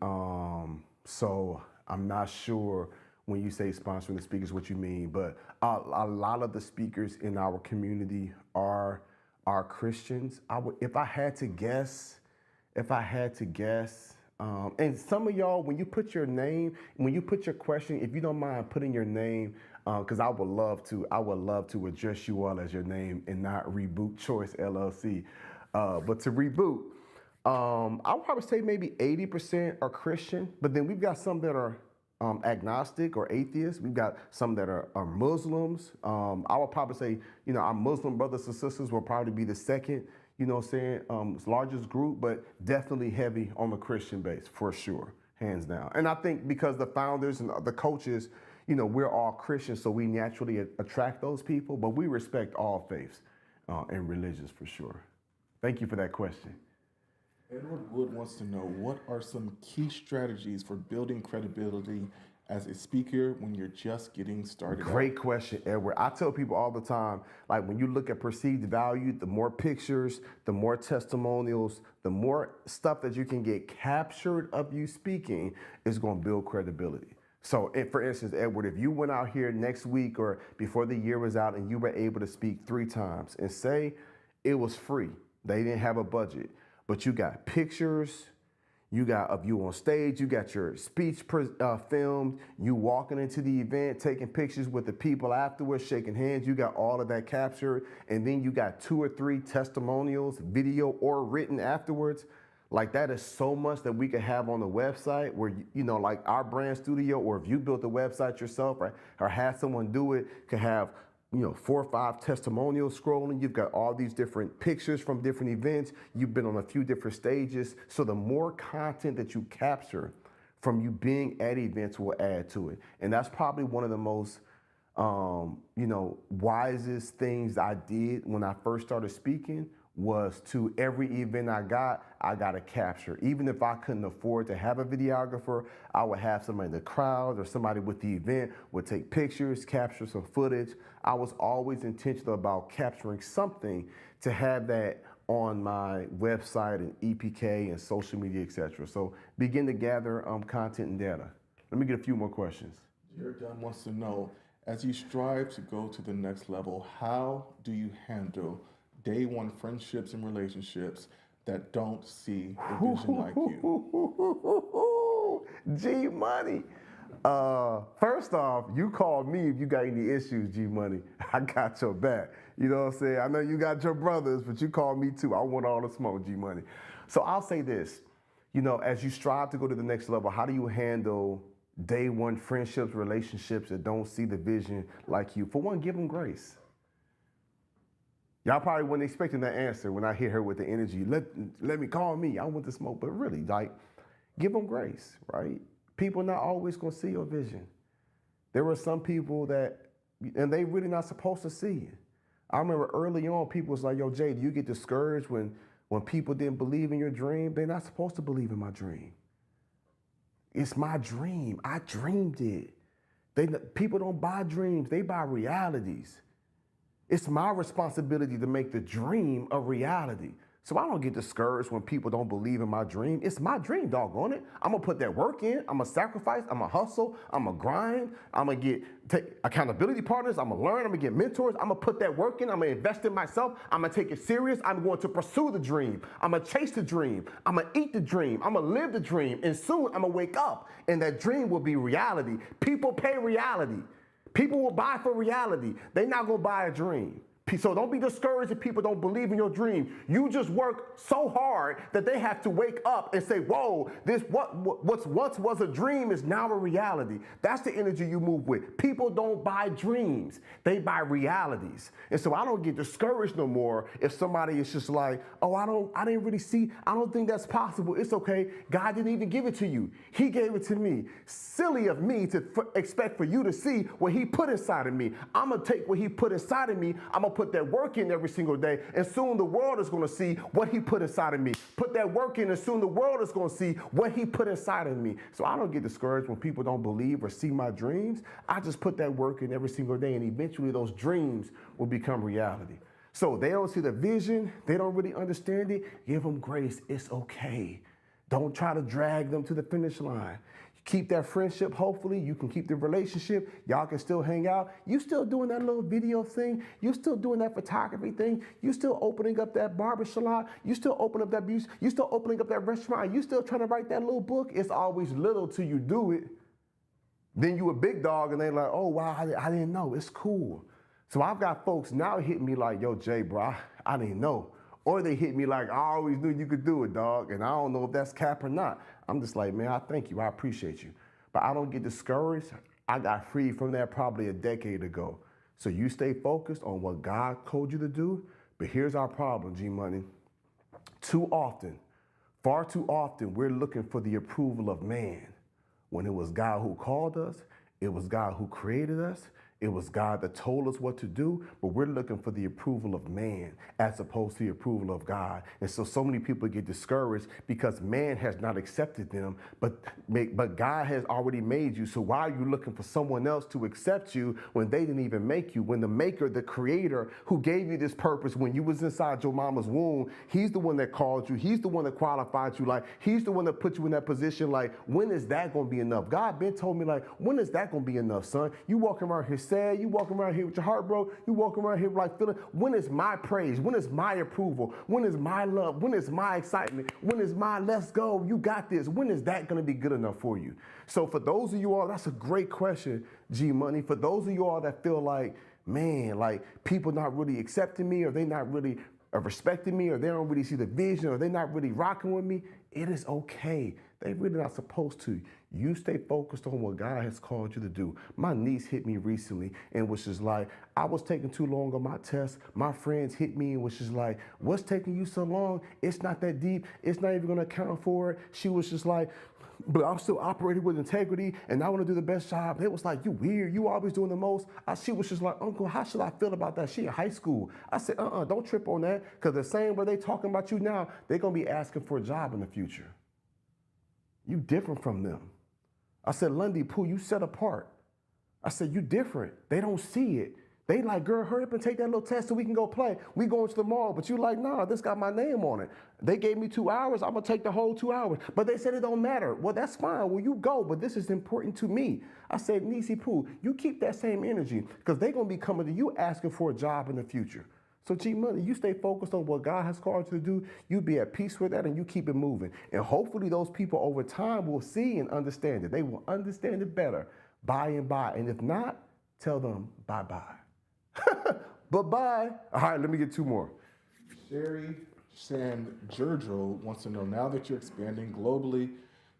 so I'm not sure when you say sponsoring the speakers what you mean, but a lot of the speakers in our community are Christians. If I had to guess, and some of y'all, when you put your name, when you put your question, if you don't mind putting your name, because I would love to address you all as your name and not Reboot Choice LLC. But to reboot, I would probably say maybe 80% are Christian, but then we've got some that are agnostic or atheists. We've got some that are Muslims. I would probably say, our Muslim brothers and sisters will probably be the second, largest group, but definitely heavy on the Christian base for sure, hands down. And I think because the founders and the coaches, we're all Christians, so we naturally attract those people, but we respect all faiths and religions for sure. Thank you for that question. Edward Wood wants to know, what are some key strategies for building credibility as a speaker when you're just getting started? Great question, Edward. I tell people all the time, like when you look at perceived value, the more pictures, the more testimonials, the more stuff that you can get captured of you speaking is going to build credibility. So for instance, Edward, if you went out here next week or before the year was out and you were able to speak 3 times and say it was free, they didn't have a budget, but you got pictures, You got a view on stage, you got your speech filmed, you walking into the event, taking pictures with the people afterwards, shaking hands, you got all of that captured, and then you got 2 or 3 testimonials, video or written afterwards. Like that is so much that we could have on the website where, you know, like our brand studio, or if you built a website yourself or had someone do it, could have, you know, 4 or 5 testimonials scrolling. You've got all these different pictures from different events. You've been on a few different stages. So the more content that you capture from you being at events will add to it. And that's probably one of the most, you know, wisest things I did when I first started speaking, was to every event I got to capture. Even if I couldn't afford to have a videographer, I would have somebody in the crowd or somebody with the event would take pictures, capture some footage. I was always intentional about capturing something to have that on my website and EPK and social media, etc. So begin to gather content and data. Let me get a few more questions. Jared Dunn wants to know, as you strive to go to the next level, how do you handle day one friendships and relationships that don't see the vision like you? G Money. First off, you call me if you got any issues, G Money. I got your back. You know what I'm saying? I know you got your brothers, but you call me too. I want all the smoke, G Money. So I'll say this, you know, as you strive to go to the next level, how do you handle day one friendships, relationships that don't see the vision like you? For one, give them grace. Y'all probably wasn't expecting that answer when I hear her with the energy. Let me call me. I want the smoke. But really, like, give them grace, right? People not always gonna see your vision. There were some people that, and they really not supposed to see it. I remember early on, people was like, yo, Jay, do you get discouraged when people didn't believe in your dream? They're not supposed to believe in my dream. It's my dream. I dreamed it. People don't buy dreams. They buy realities. It's my responsibility to make the dream a reality. So I don't get discouraged when people don't believe in my dream. It's my dream, doggone it. I'm gonna put that work in. I'm gonna sacrifice. I'm gonna hustle. I'm gonna grind. I'm gonna take accountability partners. I'm gonna learn. I'm gonna get mentors. I'm gonna put that work in. I'm gonna invest in myself. I'm gonna take it serious. I'm going to pursue the dream. I'm gonna chase the dream. I'm gonna eat the dream. I'm gonna live the dream. And soon I'm gonna wake up and that dream will be reality. People pay reality. People will buy for reality. They're not gonna buy a dream. So don't be discouraged if people don't believe in your dream. You just work so hard that they have to wake up and say, whoa, this what once was a dream is now a reality. That's the energy you move with. People don't buy dreams. They buy realities. And so I don't get discouraged no more if somebody is just like, oh, I didn't really see, I don't think that's possible. It's okay. God didn't even give it to you. He gave it to me. Silly of me to expect for you to see what he put inside of me. I'm going to take what he put inside of me. I'm going to put that work in every single day, and soon the world is going to see what he put inside of me. Put that work in, and soon the world is going to see what he put inside of me. So I don't get discouraged when people don't believe or see my dreams. I just put that work in every single day, and eventually those dreams will become reality. So they don't see the vision. They don't really understand it. Give them grace. It's okay. Don't try to drag them to the finish line. Keep that friendship. Hopefully you can keep the relationship. Y'all can still hang out. You still doing that little video thing. You still doing that photography thing. You still opening up that barber salon. You still opening up that beauty. You still opening up that restaurant. You still trying to write that little book. It's always little till you do it. Then you a big dog and they like, oh wow, I didn't know. It's cool. So I've got folks now hitting me like, yo Jay, bro, I didn't know. Or they hit me like, I always knew you could do it, dog. And I don't know if that's cap or not. I'm just like, man, I thank you. I appreciate you. But I don't get discouraged. I got free from that probably a decade ago. So you stay focused on what God told you to do. But here's our problem, G Money. Too often, far too often, we're looking for the approval of man. When it was God who called us, it was God who created us. It was God that told us what to do, but we're looking for the approval of man as opposed to the approval of God. And so many people get discouraged because man has not accepted them, but God has already made you. So why are you looking for someone else to accept you when they didn't even make you? When the maker, the creator who gave you this purpose when you was inside your mama's womb, he's the one that called you. He's the one that qualified you. Like, he's the one that put you in that position. Like, when is that going to be enough? God been told me, like, when is that going to be enough, son? You walking around here sad, you walking around here with your heart broke, you walking around here like feeling, when is my praise? When is my approval? When is my love? When is my excitement? When is my let's go, you got this? When is that gonna be good enough for you? So for those of you all, that's a great question, G Money. For those of you all that feel like, man, like people not really accepting me, or they not really respecting me, or they don't really see the vision, or they not really rocking with me, it is okay. They really not supposed to. You stay focused on what God has called you to do. My niece hit me recently and was just like, I was taking too long on my test. My friends hit me and was just like, what's taking you so long? It's not that deep. It's not even gonna account for it. She was just like, but I'm still operating with integrity and I want to do the best job. It was like, you weird, you always doing the most. She was just like, Uncle, how should I feel about that? She in high school. I said, don't trip on that, because the same way they talking about you now, they're going to be asking for a job in the future. You different from them. I said, Lundy Pooh, you set apart. I said, you different. They don't see it. They like, girl, hurry up and take that little test so we can go play. We going to the mall, but you like, nah, this got my name on it. They gave me 2 hours, I'm gonna take the whole 2 hours. But they said it don't matter. Well, that's fine, well, you go, but this is important to me. I said, Niecy Pooh, you keep that same energy, because they gonna be coming to you asking for a job in the future. So G Money, you stay focused on what God has called you to do, you be at peace with that, and you keep it moving. And hopefully those people over time will see and understand it. They will understand it better by and by. And if not, tell them bye-bye. Bye-bye. All right, let me get 2 more. Sherry San-Giorgio wants to know, now that you're expanding globally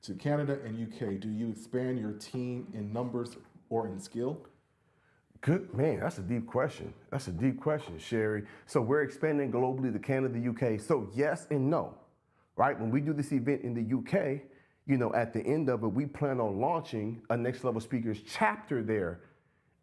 to Canada and UK, do you expand your team in numbers or in skill? Good, man, that's a deep question. That's a deep question, Sherry. So we're expanding globally to Canada, UK. So yes and no, right? When we do this event in the UK, you know, at the end of it, we plan on launching a Next Level Speakers chapter there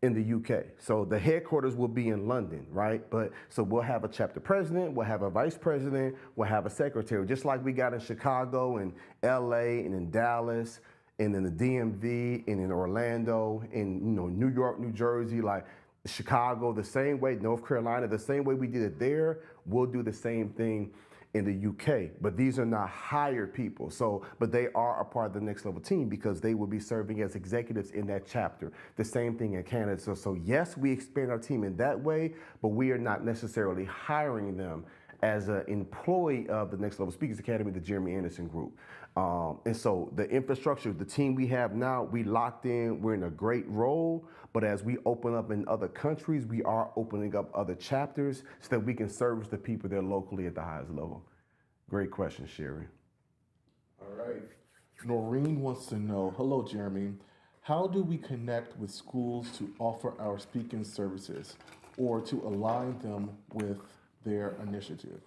in the UK. So the headquarters will be in London, right? But so we'll have a chapter president, we'll have a vice president, we'll have a secretary, just like we got in Chicago and LA and in Dallas and in the DMV and in Orlando, in New York, New Jersey, like Chicago, the same way, North Carolina, the same way we did it there, we'll do the same thing in the UK. But these are not hired people. So, but they are a part of the Next Level team because they will be serving as executives in that chapter. The same thing in Canada. So yes, we expand our team in that way, but we are not necessarily hiring them as an employee of the Next Level Speakers Academy, the Jeremy Anderson Group. And so the infrastructure, the team we have now, we locked in, we're in a great role, but as we open up in other countries, we are opening up other chapters so that we can service the people there locally at the highest level. Great question, Sherry. All right. Noreen wants to know, hello, Jeremy. How do we connect with schools to offer our speaking services or to align them with their initiative?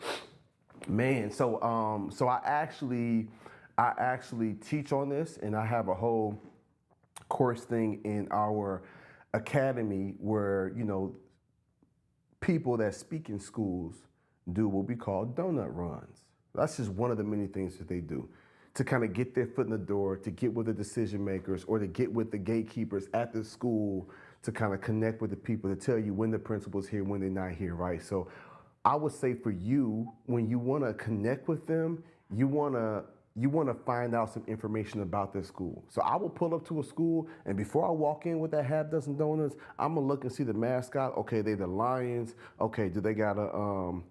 Man, so I actually teach on this, and I have a whole course thing in our academy where, people that speak in schools do what we call donut runs. That's just one of the many things that they do to kind of get their foot in the door, to get with the decision makers or to get with the gatekeepers at the school, to kind of connect with the people, to tell you when the principal's here, when they're not here, right? So I would say for you, when you want to connect with them, you want to find out some information about their school. So I will pull up to a school, and before I walk in with that half dozen donuts, I'm gonna look and see the mascot. Okay, they the Lions. Okay, do they got a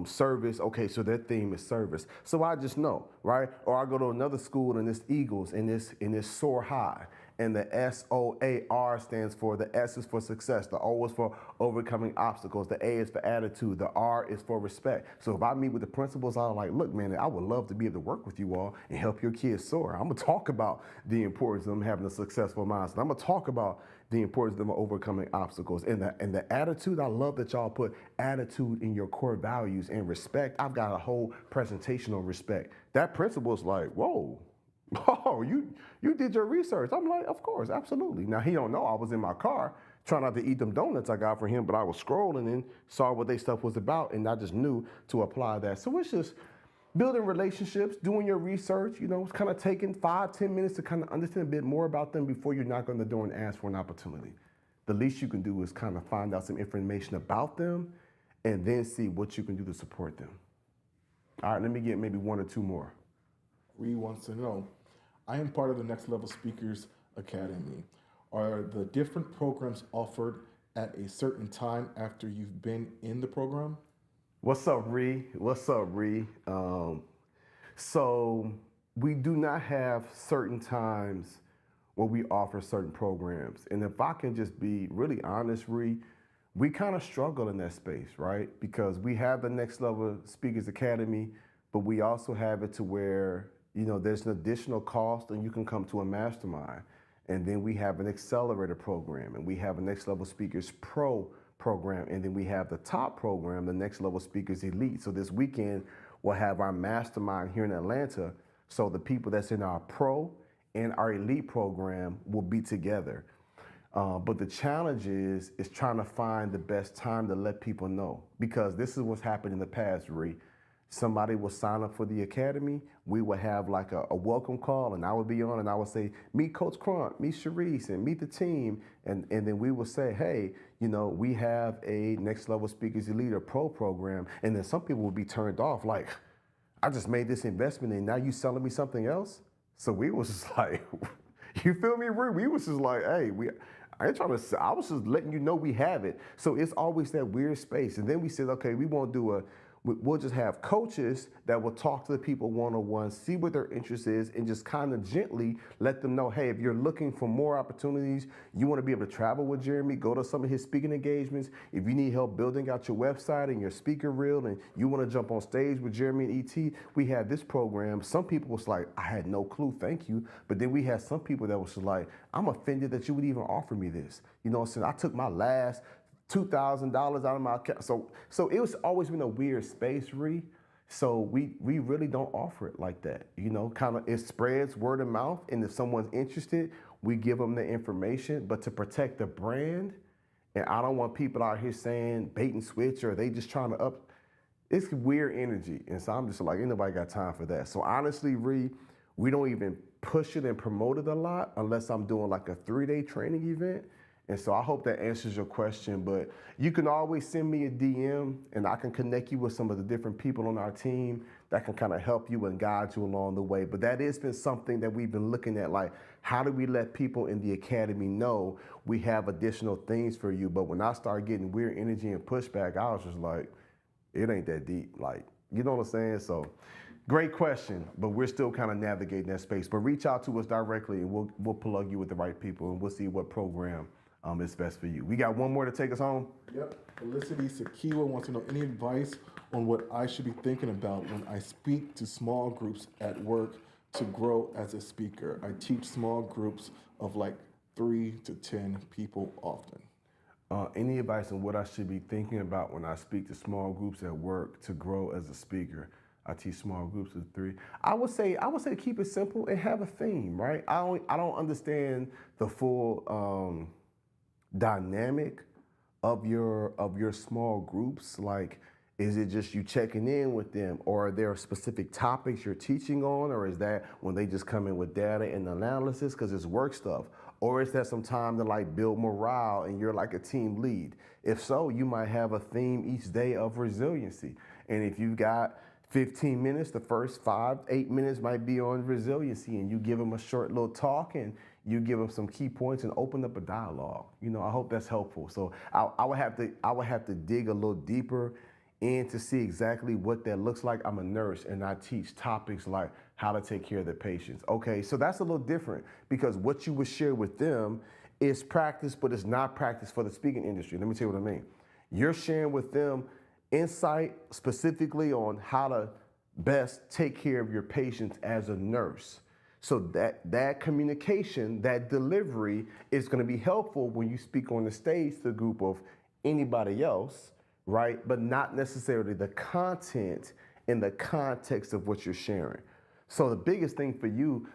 service? Okay, so their theme is service. So I just know, right? Or I go to another school and it's Eagles and it's Soar High. And the SOAR stands for, the S is for success, the O is for overcoming obstacles, the A is for attitude, the R is for respect. So if I meet with the principals, I'm like, look, man, I would love to be able to work with you all and help your kids soar. I'm gonna talk about the importance of them having a successful mindset. I'm gonna talk about the importance of them overcoming obstacles. And the attitude, I love that y'all put attitude in your core values and respect. I've got a whole presentation on respect. That principal's like, whoa. Oh, you did your research. I'm like, of course, absolutely. Now, he don't know I was in my car trying not to eat them donuts I got for him, but I was scrolling and saw what they stuff was about, and I just knew to apply that. So it's just building relationships, doing your research, it's kind of taking 5-10 minutes to kind of understand a bit more about them before you knock on the door and ask for an opportunity. The least you can do is kind of find out some information about them and then see what you can do to support them. All right, let me get maybe 1 or 2 more. Ree wants to know, I am part of the Next Level Speakers Academy. Are the different programs offered at a certain time after you've been in the program? What's up, Ree? What's up, Ree? So we do not have certain times where we offer certain programs. And if I can just be really honest, Ree, we kind of struggle in that space, right? Because we have the Next Level Speakers Academy, but we also have it to where, there's an additional cost and you can come to a mastermind. And then we have an accelerator program, and we have a Next Level Speakers Pro program, and then we have the top program, the Next Level Speakers Elite. So this weekend, we'll have our mastermind here in Atlanta. So the people that's in our pro and our elite program will be together. But the challenge is trying to find the best time to let people know, because this is what's happened in the past, Ree. Somebody will sign up for the academy. We will have like a welcome call, and I would be on, and I would say, meet Coach Crump, meet Sharice, and meet the team. And then we will say, hey, we have a Next Level Speakers Elite or Pro program. And then some people will be turned off, like, I just made this investment and now you selling me something else? So we was just like, you feel me, Ree? We was just like, hey, I ain't trying to, I was just letting you know we have it. So it's always that weird space. And then we said, okay, we won't do we'll just have coaches that will talk to the people one-on-one, see what their interest is, and just kind of gently let them know, hey, if you're looking for more opportunities, you want to be able to travel with Jeremy, go to some of his speaking engagements. If you need help building out your website and your speaker reel, and you want to jump on stage with Jeremy and ET, we have this program. Some people was like, I had no clue, thank you. But then we had some people that was just like, I'm offended that you would even offer me this. So I took my last $2,000 out of my account. So it was always been a weird space, Ree. So we really don't offer it like that. Kind of it spreads word of mouth, and if someone's interested, we give them the information. But to protect the brand, and I don't want people out here saying bait and switch, or they just trying to up. It's weird energy, and so I'm just like, ain't nobody got time for that. So honestly, Ree, we don't even push it and promote it a lot unless I'm doing like a 3-day training event. And so I hope that answers your question, but you can always send me a DM and I can connect you with some of the different people on our team that can kind of help you and guide you along the way. But that has been something that we've been looking at, like, how do we let people in the academy know we have additional things for you? But when I started getting weird energy and pushback, I was just like, it ain't that deep. Like, you know what I'm saying? So great question, but we're still kind of navigating that space. But reach out to us directly and we'll plug you with the right people, and we'll see what program is best for you. We got one more to take us home. Yep. Felicity Sakiwa wants to know any advice on what I should be thinking about when I speak to small groups at work to grow as a speaker. I teach small groups of like 3 to 10 people often. Any advice on what I should be thinking about when I speak to small groups at work to grow as a speaker? I teach small groups of 3. I would say to keep it simple and have a theme, right? I don't understand the full dynamic of your small groups. Like, is it just you checking in with them, or are there specific topics you're teaching on, or is that when they just come in with data and analysis because it's work stuff, or is that some time to like build morale and you're like a team lead? If so, you might have a theme each day of resiliency, and if you've got 15 minutes, the first 5-8 minutes might be on resiliency, and you give them a short little talk and you give them some key points and open up a dialogue. I hope that's helpful. So I would have to dig a little deeper in to see exactly what that looks like. I'm a nurse and I teach topics like how to take care of the patients. Okay, so that's a little different, because what you would share with them is practice, but it's not practice for the speaking industry. Let me tell you what I mean. You're sharing with them insight specifically on how to best take care of your patients as a nurse. So that communication, that delivery is going to be helpful when you speak on the stage to a group of anybody else, right? But not necessarily the content in the context of what you're sharing. So the biggest thing for you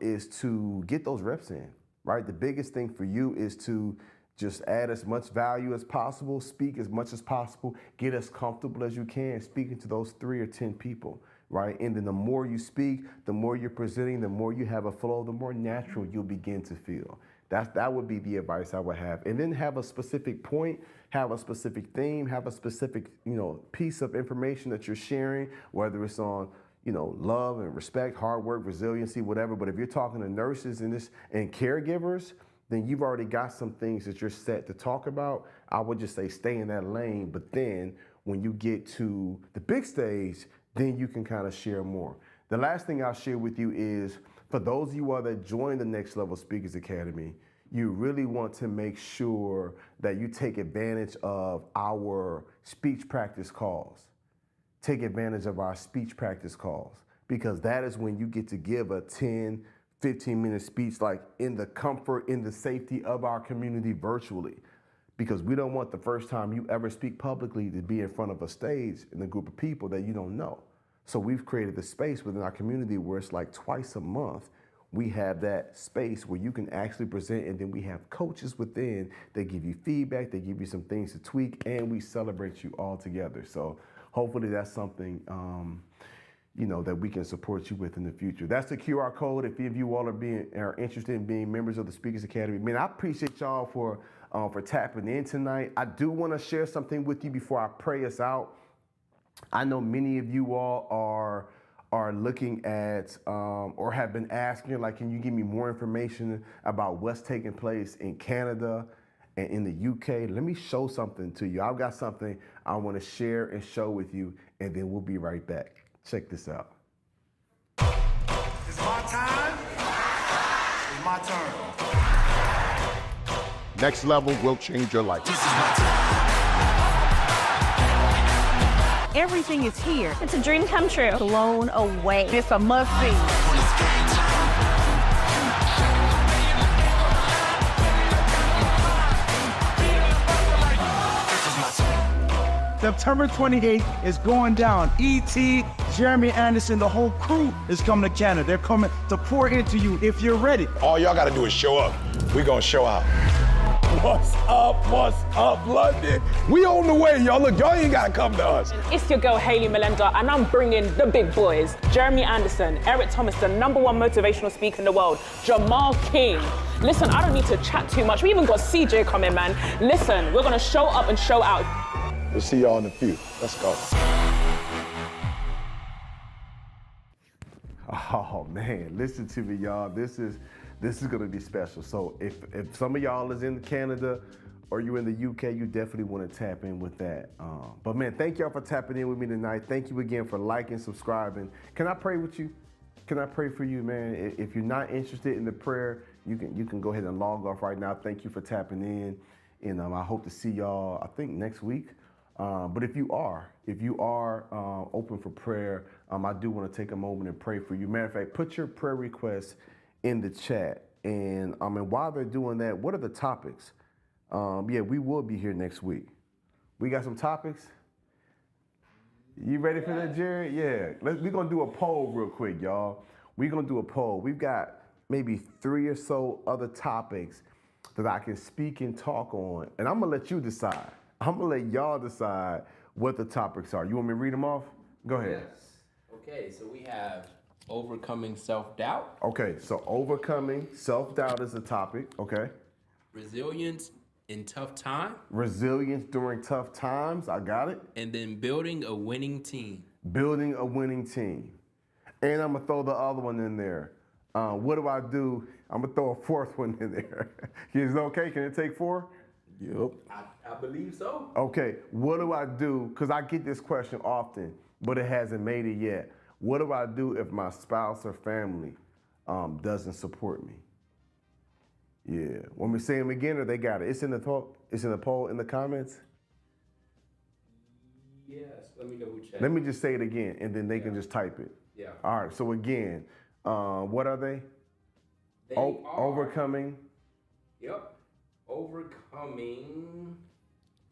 is to get those reps in, right? The biggest thing for you is to just add as much value as possible, speak as much as possible, get as comfortable as you can speaking to those 3 or 10 people, right? And then the more you speak, the more you're presenting, the more you have a flow, the more natural you'll begin to feel. That would be the advice I would have. And then have a specific point, have a specific theme, have a specific, piece of information that you're sharing, whether it's on, love and respect, hard work, resiliency, whatever. But if you're talking to nurses and caregivers, then you've already got some things that you're set to talk about. I would just say stay in that lane, but then when you get to the big stage, then you can kind of share more. The last thing I'll share with you is, for those of you all that join the Next Level Speakers Academy, you really want to make sure that you take advantage of our speech practice calls. Take advantage of our speech practice calls, because that is when you get to give a 10, 15-minute speech, like in the comfort, in the safety of our community virtually. Because we don't want the first time you ever speak publicly to be in front of a stage in a group of people that you don't know. So we've created a space within our community where it's like twice a month, we have that space where you can actually present, and then we have coaches within that give you feedback, they give you some things to tweak, and we celebrate you all together. So hopefully that's something that we can support you with in the future. That's the QR code if any of you all are interested in being members of the Speakers Academy. Man, I appreciate y'all for tapping in tonight. I do want to share something with you before I pray us out. I know many of you all are looking at or have been asking, like, can you give me more information about what's taking place in Canada and in the UK? Let me show something to you. I've got something I want to share and show with you, and then we'll be right back. Check this out. It's my time. It's my turn. Next Level will change your life. This is my time. Everything is here. It's a dream come true. Blown away. It's a must-see. When it's game time. This is my time. September 28th is going down. E.T., Jeremy Anderson, the whole crew is coming to Canada. They're coming to pour into you if you're ready. All y'all gotta do is show up. We gonna show out. What's up, London? We on the way, y'all. Look, y'all ain't gotta come to us. It's your girl, Hayley Melinda, and I'm bringing the big boys. Jeremy Anderson, Eric Thomas, the #1 motivational speaker in the world, Jamal King. Listen, I don't need to chat too much. We even got CJ coming, man. Listen, we're gonna show up and show out. We'll see y'all in a few. Let's go. Oh man, listen to me, y'all. This is gonna be special. So if some of y'all is in Canada or you in the UK, you definitely want to tap in with that. But man, thank y'all for tapping in with me tonight. Thank you again for liking, subscribing. Can I pray with you? Can I pray for you, man? If you're not interested in the prayer, you can go ahead and log off right now. Thank you for tapping in, and I hope to see y'all, I think, next week. But if you are open for prayer, I do want to take a moment and pray for you. Matter of fact, put your prayer requests in the chat. And while they're doing that, what are the topics? Yeah, we will be here next week. We got some topics. You ready for that, Jared? Yeah. We're gonna do a poll real quick, y'all. We're gonna do a poll. We've got maybe 3 or so other topics that I can speak and talk on, and I'm gonna let you decide. I'm gonna let y'all decide what the topics are. You want me to read them off? Go ahead. Yes. Okay, so we have overcoming self-doubt, Okay, so overcoming self-doubt is the topic. Okay. resilience in tough time, Resilience during tough times. I got it. and then building a winning team. Building a winning team. And I'm gonna throw the other one in there. What do I do? I'm gonna throw a 4th one in there. Is it okay? Can it take 4? Yep. I believe so. Okay, what do I do? Because I get this question often, but it hasn't made it yet. What do I do if my spouse or family doesn't support me? Yeah. Want me to say them again, or they got it? It's in the poll. It's in the poll in the comments. Yes, let me double check. Let me just say it again, and then they can just type it. Yeah. All right. So again, what are they? They are, Overcoming. Yep. Overcoming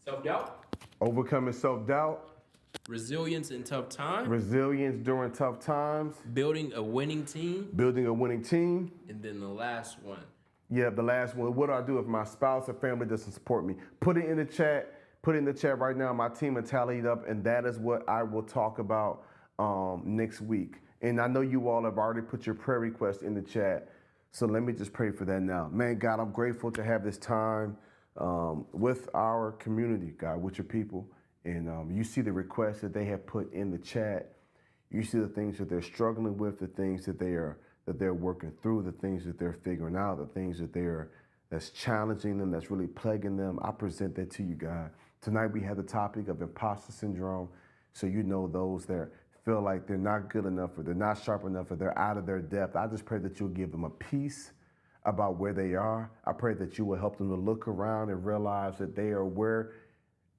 self-doubt, Overcoming self-doubt. resilience in tough time, Resilience during tough times. building a winning team, Building a winning team. and then the last one. Yeah, the last one. What do I do if my spouse or family doesn't support me? Put it in the chat. Put it in the chat right now. My team will tally it up, and that is what I will talk about next week. And I know you all have already put your prayer request in the chat, so let me just pray for that now. Man, God, I'm grateful to have this time with our community, God, with your people. And you see the requests that they have put in the chat. You see the things that they're struggling with, the things that they're working through, the things that they're figuring out, the things that they're that's challenging them, that's really plaguing them. I present that to you, God. Tonight we have the topic of imposter syndrome. So you know those that feel like they're not good enough or they're not sharp enough or they're out of their depth. I just pray that you'll give them a peace about where they are. I pray that you will help them to look around and realize that they are where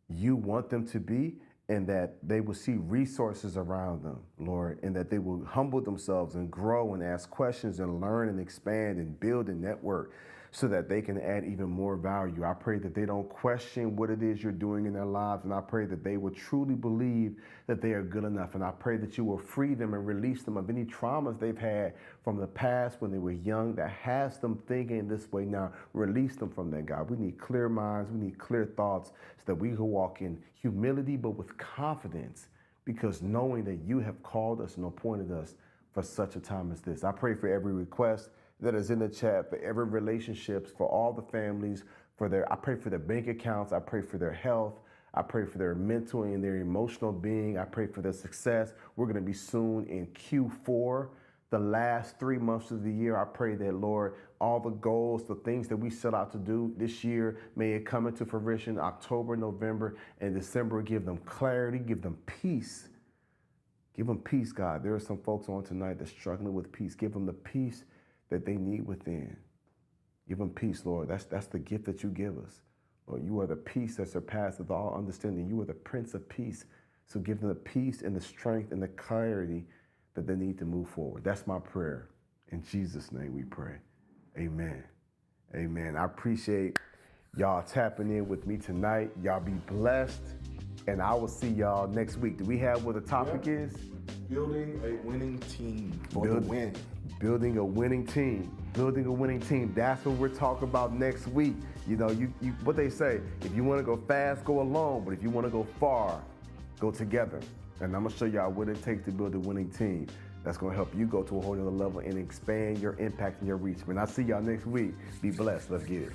you want them to be and that they will see resources around them, Lord, and that they will humble themselves and grow and ask questions and learn and expand and build a network so that they can add even more value. I pray that they don't question what it is you're doing in their lives, and I pray that they will truly believe that they are good enough, and I pray that you will free them and release them of any traumas they've had from the past when they were young that has them thinking this way now. Release them from that, God. We need clear minds. We need clear thoughts so that we can walk in humility but with confidence, because knowing that you have called us and appointed us for such a time as this. I pray for every request that is in the chat, for every relationships, for all the families, I pray for their bank accounts. I pray for their health. I pray for their mental and their emotional being. I pray for their success. We're going to be soon in Q4, the last 3 months of the year. I pray that, Lord, all the goals, the things that we set out to do this year, may it come into fruition October, November, and December. Give them clarity, give them peace. Give them peace, God. There are some folks on tonight that's struggling with peace. Give them the peace that they need within. Give them peace, Lord. That's the gift that you give us. Lord, you are the peace that surpasses all understanding. You are the Prince of Peace. So give them the peace and the strength and the clarity that they need to move forward. That's my prayer. In Jesus' name we pray. Amen. Amen. I appreciate y'all tapping in with me tonight. Y'all be blessed. And I will see y'all next week. Do we have what the topic is? Building a winning team for the win. Building a winning team. Building a winning team. That's what we're talking about next week. You know, you what they say, if you want to go fast, go alone. But if you want to go far, go together. And I'm going to show y'all what it takes to build a winning team. That's going to help you go to a whole other level and expand your impact and your reach. Man, I'll see y'all next week. Be blessed. Let's get it.